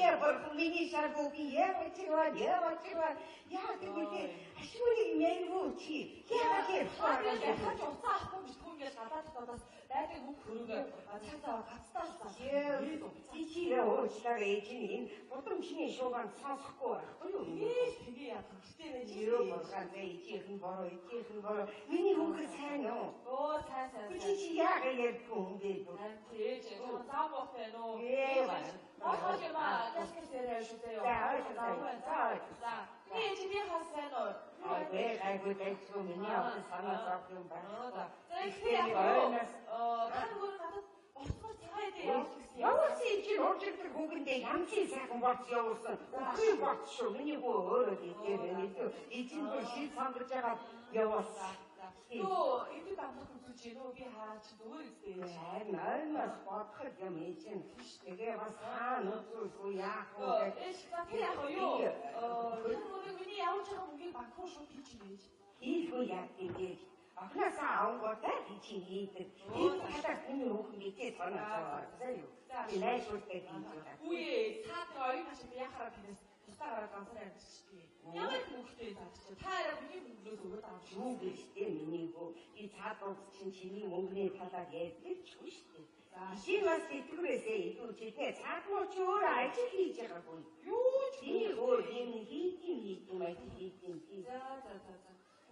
Ямар миний шаргуугийн ямар чигаа. Яа тэгвэл ашгүй мэнгүй чи. Яа Хаач уцаа авахгүй битгүй ингээд гадаад дотоос дайдаг бүх хөрөнгө цаасаа гацтаалсан. чи уучлаарай ээжийн будамжны шуугаан сонсохгүй байхгүй юу? Ээж тэгээ яах вэ? Юу болған ээжийн бороо. Миний хүүхэд сайн юу? Оо сайн. Чи яагаад ярьдгүй юм бэ? Ээж зам боохтой нөө. Ааха тэсгэрээ шүтээ. За. Ээж би хасаа нөө. Айгүй дэйчгүй миний авсан санаа зовх юм байна. Явуулсан чи оржигдэр хүүгэндээ ямчин сайхан болж явуулсан. Үгүй болчихсон. Миний хөө өөрөө дийтэй. Эцэг бүр шил сандарч байгаа явуулсан. Нөө энд амтах үзүүлж нөө би хаач дөөр үстэй. Наймаас бодоход юм ээжин. Тэгээ бас хаана үзүүлгүй яах вэ? Би яах вэ юу? Миний явж байгаа мөнгөний банк руу шууд хийчихээ. Хийхгүй яах вэ? Ахнасаа авангуудаа хийдэг. Энэ хатаа миний хүүхэндээ санаж байгаа юу? Би найшуултай хийдэг. Үе цаатны оюун ашиг яхаараа гинэс тустаараа ганцаар ярьчихжээ. Ямар хүүхдээ таачаа. Таараа миний мөнгөөс өгөөд авч юу гэж миний хөө и цаатууд чиний мөнгөний талаар ярьдаг ч шүү дээ. Шинээс итгэвэсээ идүүчтэй цаатууд ч өөр ажил хийж байгаагүй. Юу ч хийх өөр юм хийх юм. За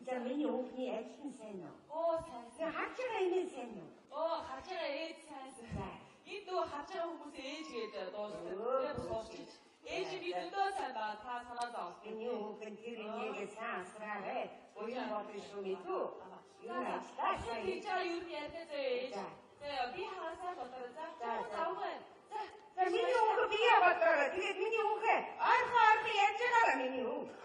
За миний өвгний ажил нь сайн уу? Оо сайн. За харж байгаа юм сайн уу? Оо харж байгаа ээж сайн. Энд дөө харж байгаа хүмүүс ээж гэдэг дуусдаг. Ээж би дөндөө сайн ба та санаа зовс. Миний өвгөн тэр энийг сайн асраарай. Уян бодсон шүү мэдүү. Юу ажиллаа сайн. Би чаа юу ярьдаг ээж. За би хаасаа бодоо за. Завгай. За миний өвгөө би яваад. Тэгээд миний өвгөө арха яаж байгаа миний өвгөө.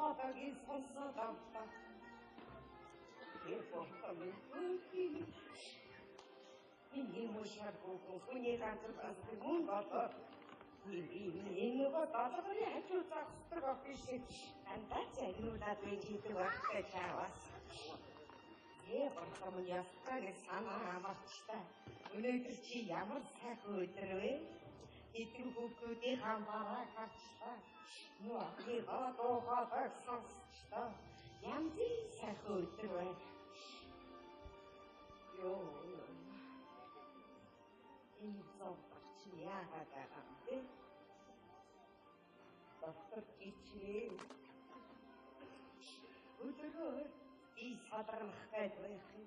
Хатагийн сонсоод авлаа. Миний мушаар хүний ганцхан мөн болоод энэ баталгын хажуу загсдаг офис андаа загнуулаад байж идэг багтай чаваас. Бахамын ястаг санаа амарчтай. Өнөөдөр чи ямар сайхан өдөр вэ? Эдгээр хүүхдүүдийн хамбараа гарчлаа. Нуахи гадоохаа сонсчлаа. Ямар сайхан өдөр вэ? Йоо. Энэ зовч яагаад байгаа юм бэ? Доктор ичээ. Өдөрөө и садармах байх юм.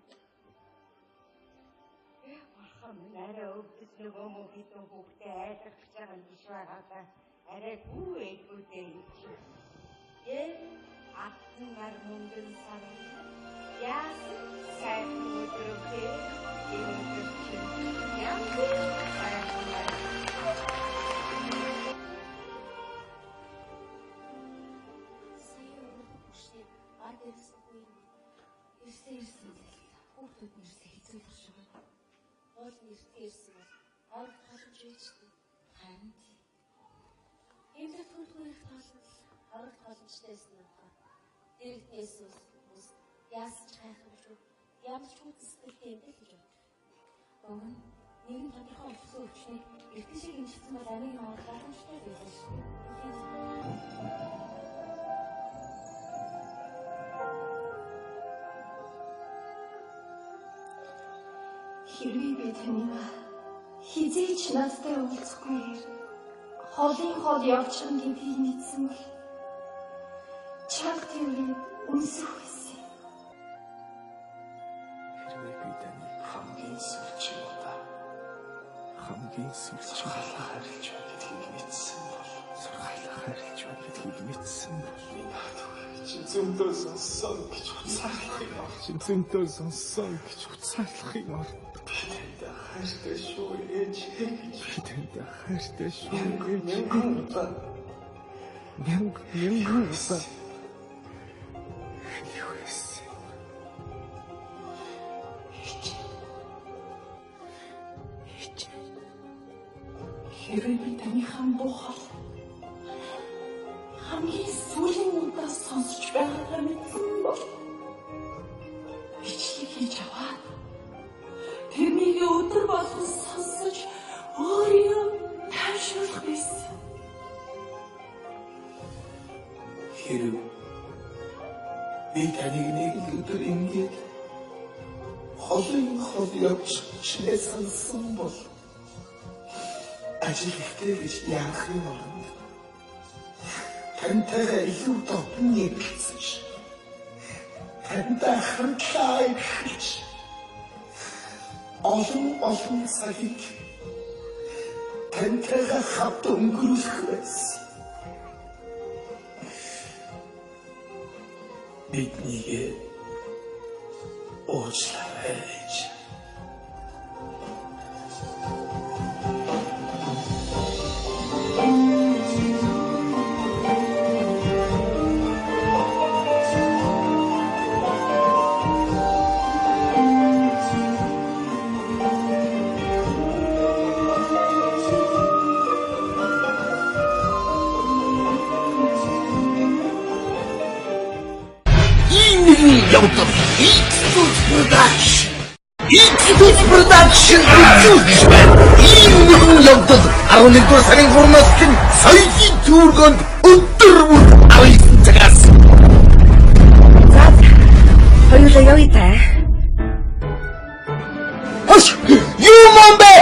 Бахам нараа өвдөж нөгөө мөхитэн хүүхдээ айлгах байгаа юм биш байгаа. Арай гүйгүүдээ атнаар мөнгөн сарай яасан сайхан өдрөөхөө энэ ямар хүүхдүүд нэрсээ хэцүүлэх шиг байна. Хоол нэртэй ирсэн бол аврах халамж үйчтэй. Харин эмнэлэг төлөвлөгөө их тоолол аврах халамжтайсэн юм байна. Дэрэгдээс хүмүүс яасч хайхамшгүй ямар ч үсгэлтэй юм гэж боддог. Өгөн нэгэн тодорхой өссөн өвчнийг эртний шиг хэмжсэн бол амийн аврах халамжтай байсан шүү. Хэрвээ би таныг хизээч надтай уулзахгүй хоолын хоол явчихна гэдгийг мэдсэн бол чанга тэргээд үнсэх байсан. Хэрвээ би таныг хамгийн сүүлчийн удаа хамгийн сүүлчийн харилж байна гэдгийг мэдсэн бол сургайлах харилж байна гэдгийг мэдсэн бол Зөнтөө сонссон гэж уцаалах юм. Зөнтөө сонссон гэж уцаалах юм. Хайртай шүү ээж. Тэнд хайртай шүү ээж. Мянган удаа. Хэрвээ би танийхан бухал хамгийн сүүлийн удаа сонсч байгаагаа мэдсэн бол бичлэг хийж аваад тэрнийг өдөр болгон сонсож өөрийгөө тайвшруулах байсан. Хэрвээ би таныг нэг өдөр ингэж хоолын хоол явж чинээ сонссон бол ажил ихтэй гэж яах юм бэ? Тантай илүү дотн нэгцэж тантай хамтлаа ирж олон цагийг тантай хамт өнгөрүүлэх байсан. Биднийг уучлаарай. Явдаг. Их production. X-Tools Production үзүүлж байна. Ийм нэгэн явдал 11-р сарын 3-наас хэн соёлын төвөргөнд өдөр бүр 19 цагаас. За хоёулаа явъя та. Хош юу мөн бэ?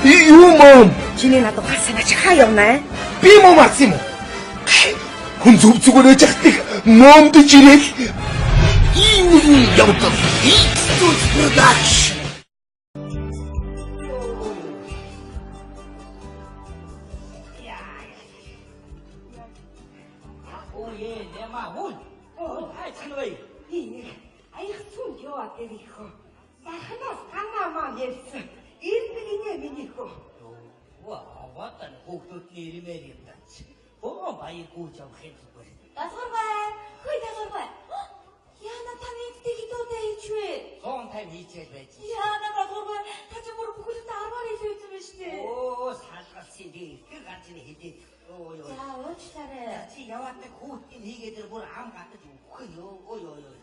Юу мөн? Чиний надад гал санаач хаа явна? Би мөн марсан юм уу? Хүн зүг зүгээр ээж ахтыг номдож ирээл. Ийм нэгэн явдал X-Tools Production. Ой, нема хул. Ай цанвай. Аях цүн яваад ирэх. Сахнаас ганамаа ярьсан. Ирнэ миний хөө. Ватан хүүхдүүдний ирмээр юм даа. Боо баяр гүйж авах юм зүгээр. Дасгарбай. Хөөе дасгарбай. Яна таны дэхидөөдөө хийчвэ. 150 хийчихэл байж. Яна дасгарбай. Та ч бүр бүгд 10-аар хийсэн юм шүү дээ. Оо салгалсан дээ. Тэр ганц нь хэдий. Ой. За уучлаарай. Чи яваад нэг хүүхдийн хийгээд бүр ам гадаж өгөх юм. Ой.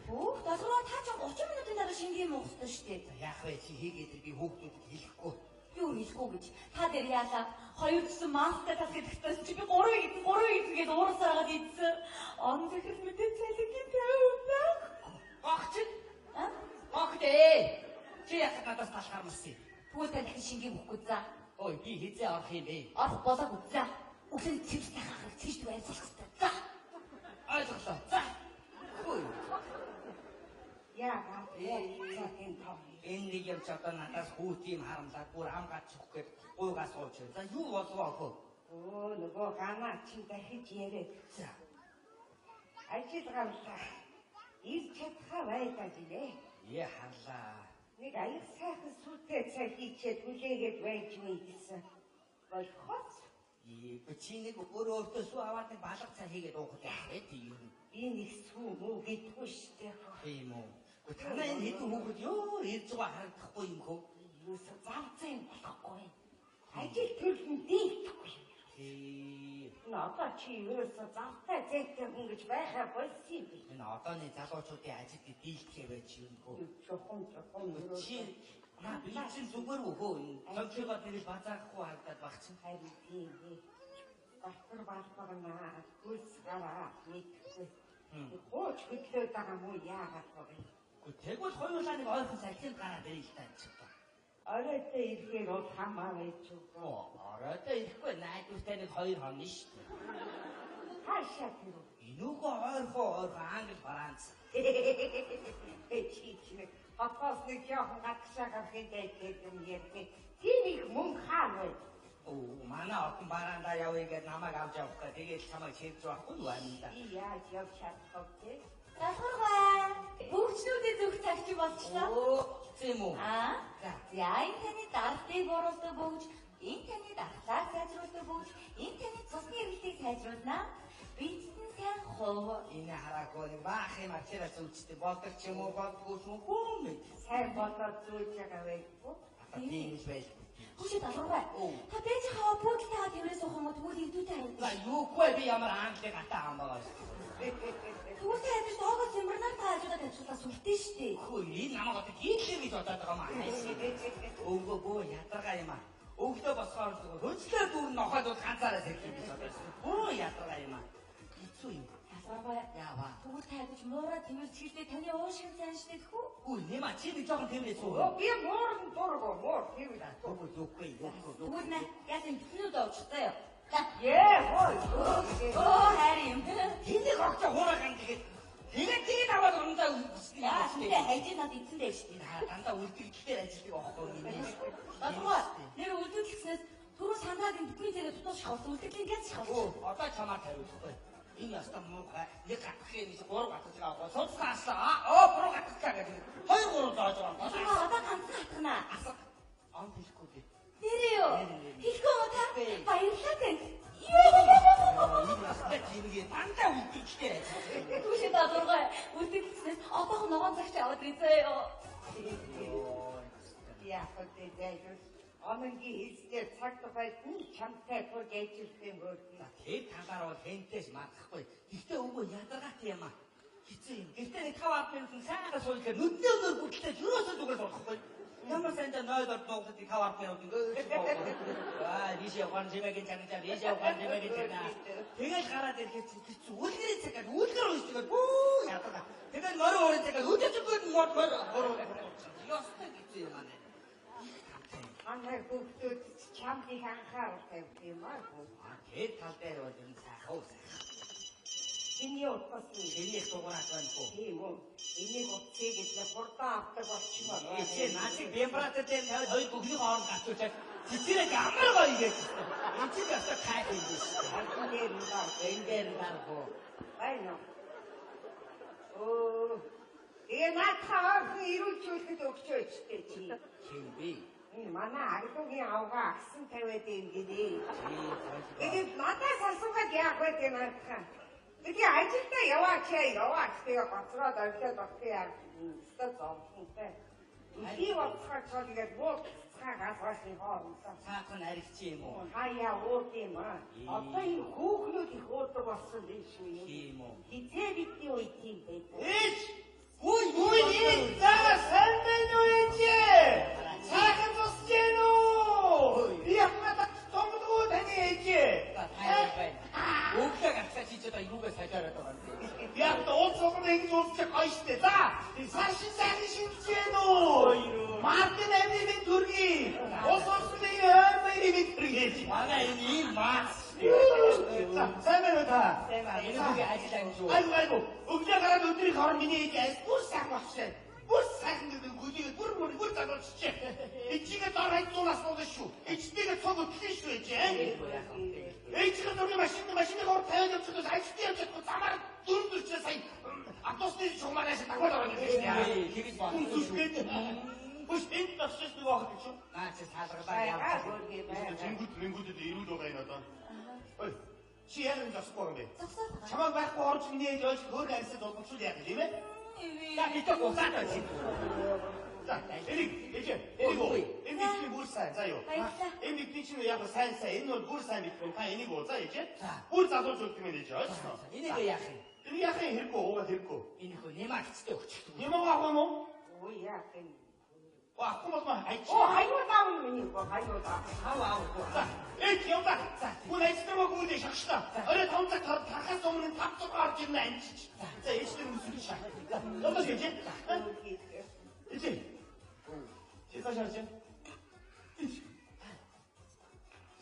Хөөх дасгарбай та ч 30 минутын дараа шингийн мөхсөн шүү дээ. Яах вэ чи хийгээд би хүүхдүүдэд хэлэхгүй. Юу хэлэхгүй гэж та дээр яалаа хоёр гэсэн масктай тас гэдэгтээс чи би 3 гэдэг уурсаар гад ийдсэн. Он захир мэдээ цалингийн тавь байх. Багч. Багтээ. Чи яхад надаас талхаар мөссөн. Тэгвэл та дахин шингийн мөхгүй за. Ой би хизээ орох юм бэ? Орох болоогүй за. Өглөө цэвэрлэх хахаар цэвэрт байцлах хэрэгтэй. За. Ойлголоо. За. Хөөе. Яагаад энэ тав. Энэ нэг юм ч одоо надаас хүүтийн харамлаад бүр ам гацчих гээд гуйгаас сууж. За юу болов хөө? Оо нөгөө ганаа чи дахиж яриад. За. Ажил гарлаа. Ирч чадхаа байлаа жилээ. Я харлаа. Нэг аяг сайхан сүлтэй цай хийчихэд хүлээгээд байж үе гэсэн. Болохоос Би чи нэг өөртөө суу аваад нэг балга цай хийгээд уух яах вэ тийм. энэ их сүү мүү гэдгүй штэ. Тийм үү. Танаа энэ хэдэн хүүхэд ёо ирж байгаа харагдахгүй юм хөө. Юус завцаа юм болохгүй. Ажил төлөвн дийхгүй. Одоо чи ерөөсө завтай зэхтэй хүн гэж байхаа болсон юм би. Энэ одооны залуучуудын ажилд дийлдэхээ байж юм хөө. Жохон Чи наа би чинь зүгээр үхөө. Цогцгоо тэрийг базаахгүй харагдаад баг чинь. харин тийм ээ. Бартар балбагнаа гүйлс гараа мэдхгүй. Хооч хөдлөөд байгаа мó яагаад вэ? Тэгвэл хоёулаа нэг ойрхон салхинд гараад ирээ л тань ч ба. Оройтой ирэхээр бол хамаа байж үү. Оройтой ирэхгүй найдвартай нэг 2 хоног шүү дээ. Хаашаа тэр. Энүүгөө ойрхон англи Франц. Чи чинь хатаас нэг яахан гатшаа гарахын дэйтэй юм ярьдаг. Тийм их мөнгө хаана вэ? Манай отон бараандаа явъя гэж намайг авч явах гэ. Тэгээд чамайг шийдэж байхгүй юу аминда. Яаж явж чадах вэ? Дасгарбай. Бүгчнүүдийн зүг цагч болчихлоо. Тийм үү? За энэ таны дартыг боруулдаг бөгж, энэ таны дархлаар сайжруулдаг бөгж, энэ таны цусны эргэлтийг сайжруулна. Бидсэн сайн хоо. Энэ хараагүй нэг баах юм арчираа зүгчтэй болдог ч юм уу болдгоо ч юм уу мэд. Сайн болоод зүүж байгаа байхгүй. Тийм биш байл. Хүчтэй дасгарбай. Та бэж хаа бүгдээ тэрээс ухам тэгвэл идүүтэй За юугүй би ямар англи гатаа ам байгаа шүү. Тэгвэл та яаж доогоо зэмбэрнаар та хажуудаа тавьчихлаа сүлтээ штэ. Хөө энэ намайг одоо хийлээ гэж бодоод байгаа маа. Өвгөө ядаргаа юм аа. Өвгдөө босгоор хөлтлөө дүүр нохоод бол ганцаараа сэрхий гэж бодож байна. Бөө ядаргаа юм аа. Хэцүү юм. Дасгарбай. Яаваа. Тэгвэл та яаж муураа тэмүүлж хэлээ таны уушиг сайн штэ тэхүү. Хөө нэмаа чи нэг жоохон тэмрээ суу. Би муурн дургоо муур тийм үү. Үгүй. Тэгвэл нэ яаж юм битнүүд овчтой юу? Хой. Хайр юм. Тэнийг огт хуураган тэгээд тэгээд аваад ундаа үсгэн. Яа шинэ хайжин над эзэн дээр штэ. Дандаа үлдэгдэлээр ажилладаг аахгүй юм. Дасгарбай. Нэр үлдүүлэхснээс түрүү санаад энэ бидний зэрэг тутуулж хавсан үлдэглэн гэж хавсан. Одоо чамаар хариулахгүй. Энэ ястаа муухай. Нэг гатхын нэг 3 гатж байгаа. Судсаасаа. Буруу гатчихаа гэдэг. 2 3 зааж байгаа. Одоо ганцхан хатгана. Ам хэлэхгүй дээ. Нэрээ юу? Хэлэхгүй юу та? Баярлалаа тань. Энэ ястаа тиймээ дандаа үлдэгдэлээр ажилладаг. Түшээ дасгарбай. Үлдэглэснээс одоохон ногоон цагч аваад ирээ ёо. Яах вэ дээ? Ононгийн хэлснээр цагт байдсан чамтай бүр ажиллах юм бол. Тэг талаар бол хэнтэйс мадахгүй. Гэхдээ өвөө ядаргаатай юм аа. Хэцүү юм. Гэхдээ нэг 5 минут сайхан суулгаад нүдний өнөр бүтлээ юусоо зүгээр болохгүй. Ямар сайн да нойлоор дуугад их хаваартай явдаг өө. Аа, лишээ ухаан жимэгийн чанаа, лишээ ухаан жимэгийн чанаа. Тэгэл гараад ирэхэд үлгэрээ цагаад үлгэр уушдаг бүү яадаг. Тэгэл морин уурын цагаад үдээчгүй мод ёстой гэж юм аа. Анаа бүгд чамдыг анхаарал тавьх юм аа. Тэгээд тал дээр бол энэ сайхан уу. Миний утгаас энийг дугаарах байна уу? тийм үү. Энийг утсыг л хурдан авдаг болчихмоо. Чи наачиг бембратад дээр тавиад хоёр бүхний хооронд гацуучаад цэцэрэг ямар гоё гэж. Энэ чи яста кайф юм биш. Эндээр нарбо. Байна. Оо. Наатахаар ирүүлжүүлэхэд өгчөөч дээ чи. Чин би. Энэ манай ардуугийн авгаа агсан тавиад юм гинэ. Тэгээд надаас асуугаад яах вэ гэж наатах. Тэгээ ажилдаа яваач тэгээ гоцроод орхиод багтаа стад зовхонтэй. Би бодсоор цолгээд буух цагаас хойш хоорондоо цаахан аригч юм уу? хаяа ууд юм аа. Одоо энэ хүүхнүүд их уудаг болсон биш үү? Тийм үү? Хизээ бидний үед тийм байдаг. Ээж! Үй энэ заа сайн байна уу ээж? Цаахан тусч гэнэ үү? Би хамаатай томдгоо таны ээж. Өглөө гацаа чи ч одоо юугаас хажаараад байгаа юм. Яг ууцсан ингэж ууцчих гоё штэ. За, цаашин сайн шинжиж гэнэ үү? Мартин амийн төргий. Ууссан амийн төргий. Манай энэ ийм маас. За, сайн байна уу та? Тийм аа. Энэ бүгэ ажил амжуу. Айгу. Өглөө гараад өдрийн хорон миний ээж бүр сайхан болчихсон. Бүр сайхан гэдэг гүлийг бүр залууччих. Ичигээ дор хайцуулаас болно шүү. Ичтэйгээ цог өтлөн шүү ээж. Ээжийн дөрөв машины гоор тавиад явчихсан ажилтны явж чадахгүй замаар дөрөвдөрчээ сая автобусны шугамаас дагвал ороод ирсэн. Тэгэж байна. Бүс энд тасчих нэг واحد шүү. Наа чи салгалаа явах. Тэнгүүд ирүүл байгаа энэ одоо. Ой. Чи яг энэ засахгүй юм бэ? Чамаа байхгүй орж миний ээж ойж хөөр амьсад болчихвол яах юм бэ? За битээ гусаад чи. За, энийг бүр сайн заа юу. Энийг би чинь яг сайн энэ бол бүр сайн мэдгүй. Та энийг уу заа ээж. Бүр залууж өгдөг юм ээж ойлгосноо. Энийг яах юм? Энийг яах юм хэрэггүй уугаад хэрэггүй. Энэ хөө нэмэгцтэй өгч. Нэмэг авах юм уу? Ой яах юм. Ахгүй бол хайч. Хаяа таав миний гоо хаяа таав. Хаваа. За, ээж яваа. За, хүн ажлаа гүйдэ шахшлаа. Орой 5 цаг тарахаас өмнө 5 гарч ирнэ амжиж. За, ээжтэй үсгэж шах. Яваа гэж. Ээж. Чи цаашаа.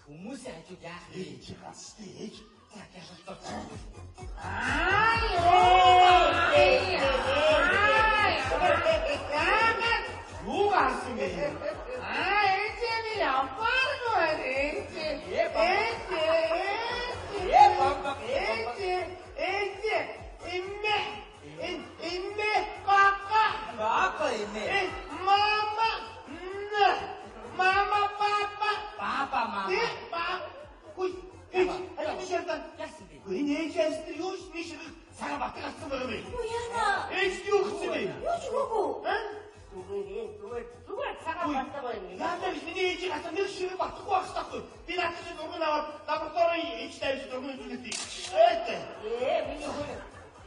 Хүмүүс ажил яах вэ? Ээж хастай ээж. За, яшаа. Юу гарсан бэ? Ээжний ямпаргүй ээж. Имме папа. Папа имме. Мама папа. Папа мама. Ой, ээж, хажууд ширтан. Яасан бэ? Энэ ээж амстэр юу ч биш цагаан батгах болсон байгаа юм. Юу яана? Ээж юу гэсэн бэ? Юу ч үгүй. Зүгээр цагаан батгах юм. Яагаад миний ээж хатан нэг шиг батхгүй байх таахгүй. Би наадах чинь зурган аваад лабораторийн ээж тавьж зурган үзүүлдэг. Миний хөө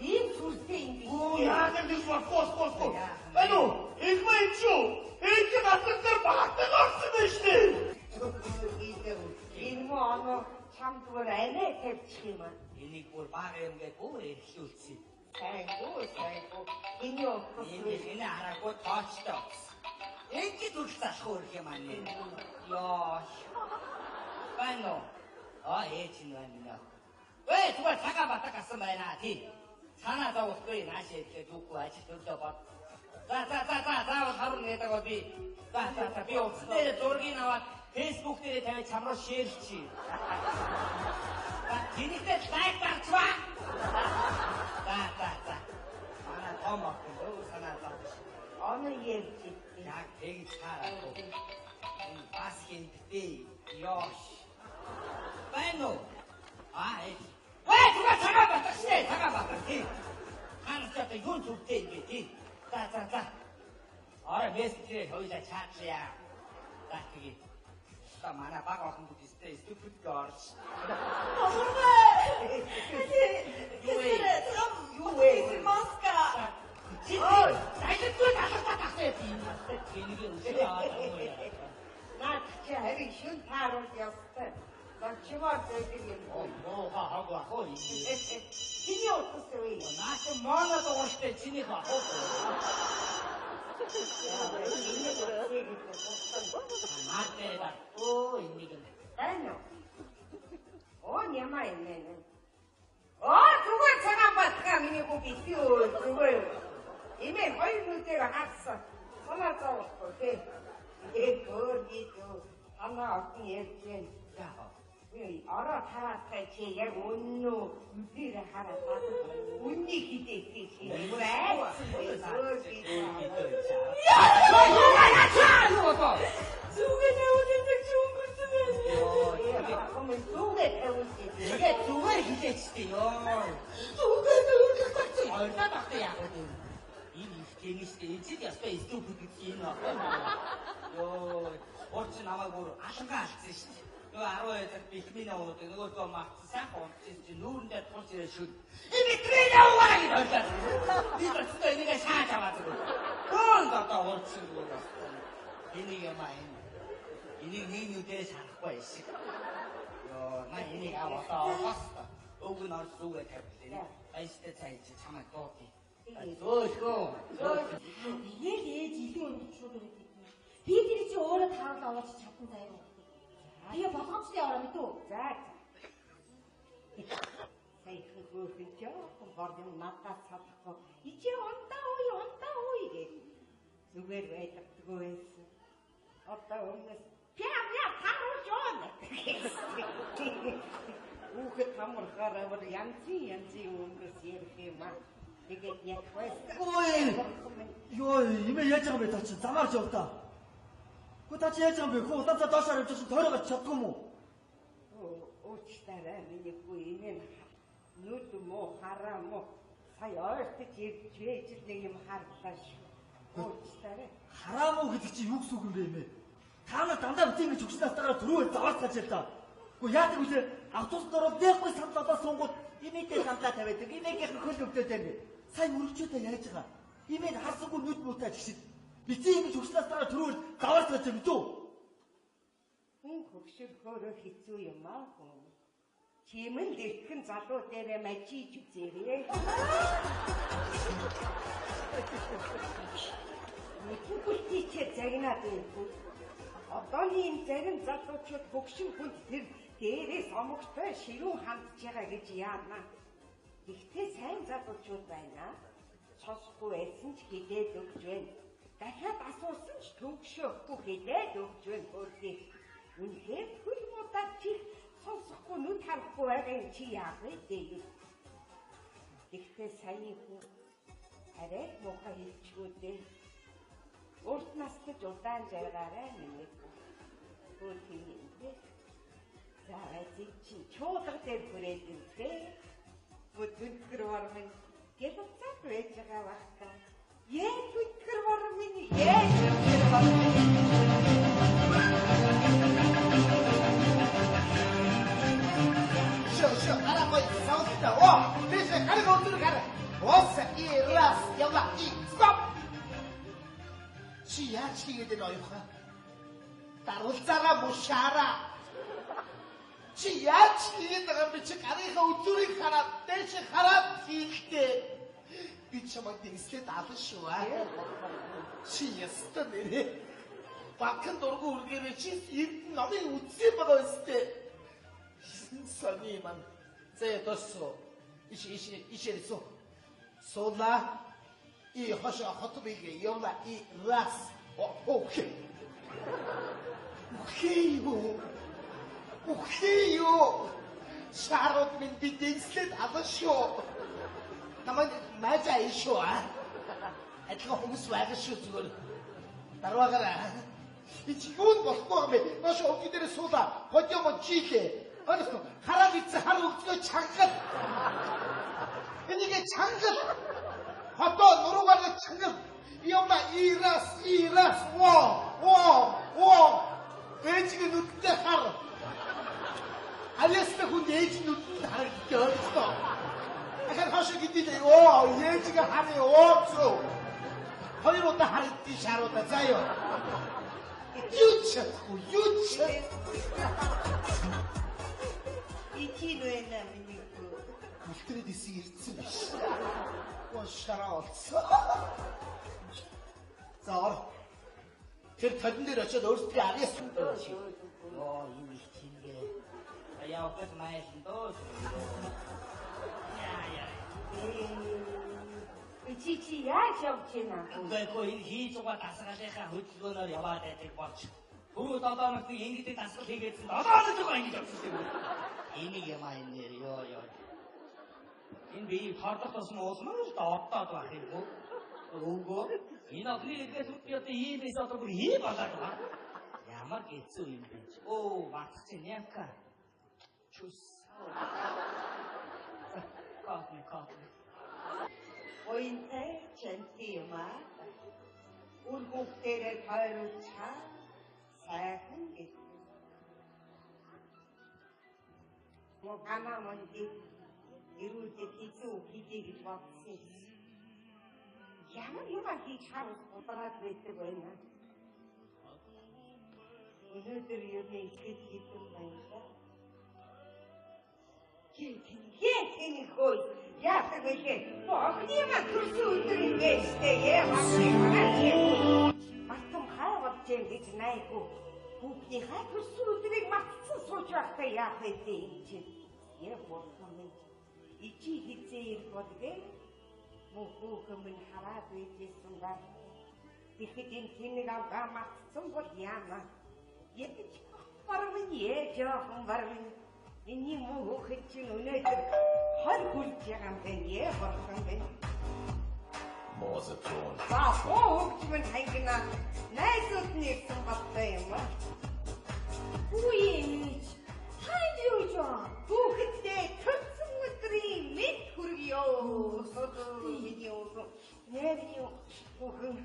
ийм сүртэй юм би. Яагаад нэг болохгүй. Байна уу? Их мэн чүү? Ээж хатан батгах орсон байж тээ. Энэ мөн чам зүгээр арай тавьчих юм аа. Энийг бүр бага юм гээд бүр эрхлүүлсэн. Сайгүй. Энэ юу? Энэ хараагүй тоочтой. Энд үл залах өрх юм аа нэ. Яа. Байна уу? Ээж нь байна. Ой, зүгээр цагаан батаг асан байна тий. Санаа зовхгүй нааш ирэхэд үгүй ажил төлөө бод. Заавал харуу нэдэг би. За би уцнээр зургийг аваад Facebook дээр тавиад чамруу шеэрлчий. Тэнийхтэй лайк дарчваа. За. Манай том охин санаа зовж. Оны ярьж. Яг тэгж хараа. Энэ бас хинтээ. Ёш. Байна уу? Ой, зүгээр цагаан батах тий. Ханцтай юу зүгтэй юм бэ тий. За. Орой мессежээр хоёулаа чаатлаа. За тэгээ. Та манай баг охин бүтэстэй ступид горч. Юу вэ? Маска. Ой, дайд түр талхтаа тахтай юм. Энийг үгүй. харин шүн тааруулж явсан. Чимаар байдаг юм. Муугаа хаг ахоо. Чиний утас үе. Наач моно дуурштай чиний хаа. Мартеда. Оо энийг. Байна уу? Оо нямаа юм нэ. Зүгээр цагаан батгаа миний хүүг итгүү зүгээр. Имээ хоёр нүдээр хатсан. Санаа зовхгүй тий. Гөргийдөө анаа отын ярьжээ. Би ороо тараахай чи яг өнөө үдээр хараад үннийг хидээ чи. Зүгээр хилээчтэй ёо. Гэнэстэй эцэг ястай эсдүү бүдгий юм аа. Йоо, орч намайг өөр алангаа алдсан шүү дээ. Нөгөө 12 цаг бихминэ унаад нөгөө зөө мартсан хонцсон чи нүүрэндээ тулж ирээ шүү. Эвитрээ яваа гэж ойлаа. Би bëстэй нэгэ шааж аваад зүг. Гол дата орсон зүгээр. Энийг ямаа энэ. Энийг нэгнүүдээ санахгүй шиг. Йоо, наа энийг аваад оостой. Өг нь орж зүгээр тавьлаа. Айстай цайч чамайг дуудъя. Зөөхөө. Яг ээж илүү өндөр шууд байдаг юм. Би тэр чи өөрөө таарал аваад чадсан заяа. Тэгээ болгоомжтой ороо мэдүү. За. Сайхан хөөхөж бордын надад садахгүй. Ичи онтаа ууй гэж. Зүгээр байдаггүй байсан. Одоо өмнөс пя тааруулж явна. Хүүхэд хамархаараа янзын өмнөс ярих юм аа. Тэгээд яг байсан. Йоо, имээ яаж байгаа бэ та чи замаарч яв та. Гү та чи яаж байгаа бэ? Хөө удаа доошоор явж чинь тойрогож чаддгүй юм уу? Уучлаарай миний хүү имээ нүд муу хараа муу сая ойртож ирж вэж нэг юм харлаа шүү. Уучлаарай. Хараа муу гэдэг чи юу гэсэн үг юм бэ имээ? Та нар дандаа битэн гэж өгснээс дараа түрүү заваад гаж л та. Гү яадаг вэ? Автобусд ороод дээхгүй самд одоо сунгууд имээтэй самлаа тавиадаг. Имээгийнх нь хөл өвдөд байна. Сайн мөрөгчөөдөө яаж байгаа? Имийг харсангүй нүд муутай гişid. Битэн гэж өгснээс дараа түрүү заваад гаж юм дүү. Хөвшил хөөрөө хэцүү юм аа хүн. Чимэн дэлхэн залуу дээрээ мажиж үзээрээ. Нүдгүй загнаад байна. Одооны энэ зарим залуучууд хөвшил хүнд тэр дээрээс омогтой ширүүн хандж байгаа гэж яана. Гэхдээ сайн залуучууд байна. Сонсохгүй байсан ч хидээд өгч байна. Дахиад асуусан ч төгшөөхгүй хидээд өгч байна хөргий. Үнэхээр хөл муудаад чи сонсохгүй нүд харахгүй байгаа юм чи яах вэ дээ. Гэхдээ сайн хүү арай муухай хэлчихгүй дээ. Урт настаж удаан жаргаарай миний. Хөргий юм дээ. За чи чуулга дээр хүрээд юм дээ. Бүтгэр вармын гэвцаг байж байгаа бахта. Яг бүтгэр вармын яг бүтгэр вармын. Шо, арай саутта. Оо, биш харин өдөр гараа. Ос и раз яваа и стоп. Чи яаж хийгээд энэ оюуха? Даруулцаараа мушаараа. Чи яаж хийгээд байгаа юм бэ? Чи гарынхаа өдрийг хараад, дэш хараад хийхдээ. Би чамд дэнслээд алан шүү аа. Чи ястаа нэрээ. Бакан дургу үргээрээ чи энд намын үтсээ байгаа өстэй. Сони ман. Зэ тоссо. Ишэрисо. Сола. И хоша хотбиге явла и раз. Окей. Окей юу. Шарот минь би дэнслээд алан шүү. Намайг мажаа ишүү аа. Адилхан хүмүүс байгаа шүү зүгээр. Дарваагаараа. Ич юунд болохгүй юм бэ? Маш өвгий дээр суулаа. Хотё мо чилээ. Орсон. Хараа бицээ хар өгцгөө чангал. Энийг чангал. Хото нуруугаар чангал. Явна ирас. Во. Ээжиг нүдтэй хар. Алиаста хүн ээж нүдэнд харагдаж орсон. Ахаар хашиг гэдээ ээжиг ханы ооцоо. Хоёр удаа харагдчих шаруудаа заяа. юу ч чадахгүй юу ч. Ичи нүэнэ миний хүү. Үлтрээд исэн ирдсэн биш. Уушараа олцсон. За ор. Тэр талин дээр очиод өөрсдөө ариас Йоо, юм их чингээ. Я опять маешь доо. Я. Ичи яаж явж байна? Үгүй энэ хийж байгаа дасгалынхаа хөдөлгөөнөөр яваад байдаг болж. Түрүү 7 хоногт ингэдэг дасгал хийгээдсэн. 7 хоног жоо ингэж явчихсан юм. Энийг ямаа энэ нэр ёо. Энэ би хардах тусам уусмаар л дооттоод байх юм уу? Үгүй. Энэ одны иргээс үгүй одоо ийм эс одоо бүр ийм болоод байна. Ямар гэцүү юм бэ? Оо, мартчихсан яка. Чус. Кот. Оинтэй чэнтима. Үр хүүхдээрээ тойруулчаа сайхан гэж. Мокана монди ирүүлдэ хийцүү хийдэг гэж бодсон. Ямар юугаар хийж харах удараад байдаг байна. Өнөөдөр юу нэг хийсэн байна. Яа хөөе. Яадаг вэ? Огнима төрсөн өдөр юм байж тээ. Мартам хайвал чим гэж найгуу. Хүүхний хай төрсөн өдрийг мартсан сууж байхдаа яах вэ энэ чинь? Яа болсон юм. Ичи хизээ ирбодгээ. Мөхөөхөн минь хараад үйжсэн ба. Тэгэхэд энэ тэнэг авгаа мартсан бол яана. Ятч барвын жоохон барвын. Эний мөхөөхөн чинь өнөөдөр хор хүрч байгаа юм байна. Борхон байна. Мозотон. Хөгжмөн хангина. Найзууд нь ирсэн баттай юм аа. Үгүй танд юу гэж байна? Хүүхэдтэй төрсөн өдрийн мэд хүргье. Миний өөсөө яри хүүхэн.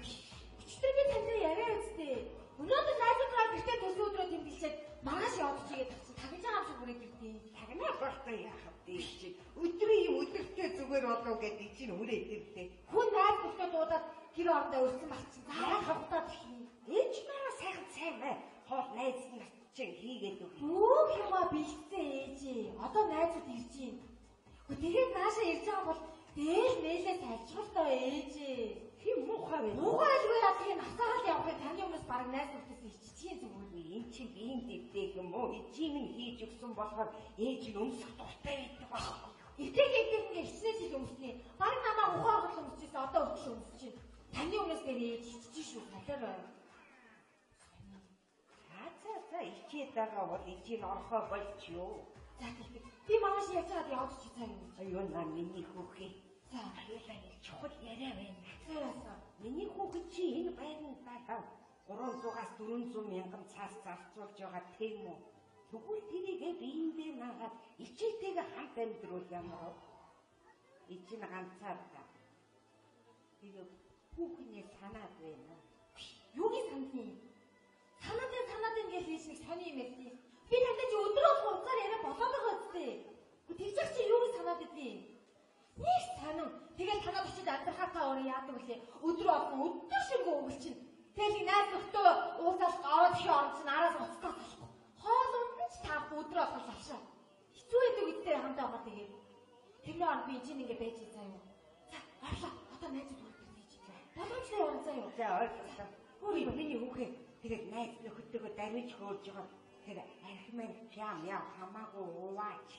Өчтөр би танд яриа үстэй. Өнөөдөр найзуудаа гэртээ төсөө өдрөө тэмдэглээд маргааш явж чигээд тавьсан. Тагж байгаа юм шиг бүрээд ирдээ. Тагнаа болтой яах вэ чи? Өдрийн өдөртөө зүгээр болов гэдэг чинь үрээд ирдээ. Хүн найз бүхтэй дуудаад тэр орондоо өрсөн болчихсон. Заавал хавтаа тхий. Энд маа сайн бай. Хоол найз нь чинь хийгээд өг. Бүх юма бэлдсэн ээжээ. Одоо найзууд ирж байна. Тэгээд нааша ирж байгаа бол дээр нээлээс альчмартай ээжээ. Тийм муухай байна. Муухай алгүй яа тийм насаагаал явахыг таны өмнөөс бараг найз бүхтэйс иччихээ зүгээр. Энд чинь биеийн дэвдэг юм уу? Эцгийн нь хийж өгсөн болохоор ээж нь өмсөх дуртай байдаг ба. Итгэж ирснээс л өмснээ. Бараг намаа ухааргал өмсчихсэн одоо өчл өмсөж байна. Таны өмнөөс нэр ээж иччих шүү. Талаар. За ичээд байгаа бол ичийн орхоо болж юу? За тэгээд би маргааш яаж чад явж чи цаа юм. Аюу наа миний хүүхий. За аюулаа чухал яриа байна. Цаасаа. Миний хүүхэд чи энэ байранд байгаа 300-аас 400 мянган цаас зарцуулж байгаа тийм үү? Тэгвэл тэрийгээ биендээ наагаад ичээтэйгээ хамт амьдруул ямар вэ? Ичийн ганцаар та. Тэгээд хүүхний санаад байна. Юугийн сандны? Санаад ингэж хийж нэг сони юм ээ. Би тантай чи өдрөө хурцаар яриа болоод байгаа үстэй. Тэгчих чи юугийн санаад идэв? Нэг санаа. Тэгээд танаад очиж амьдрахаа өөрөө яадаг үлээ. Өдрөө олон өдөр шиг өвөл чинь. Тэгэл найз зөвхтөө уусаас гараад их орсон араас уцтаа болохгүй. Хоол ундаж таах өдрөө олон авшаа. Хэцүү байдаг үедээ хамтаа байгаа тэгээд. Тэрний он би чинь ингэ байж заяа. За орлоо. Одоо найзууд үргэлж хийж байгаа. Боломжтой явна заяа. За ойлголоо. Хөөе миний хүүхээ. Тэгээд найз нөхөдтэйгээ дариж хөөж байгаа. Тэр архимын чам яа хамаагүй уваач.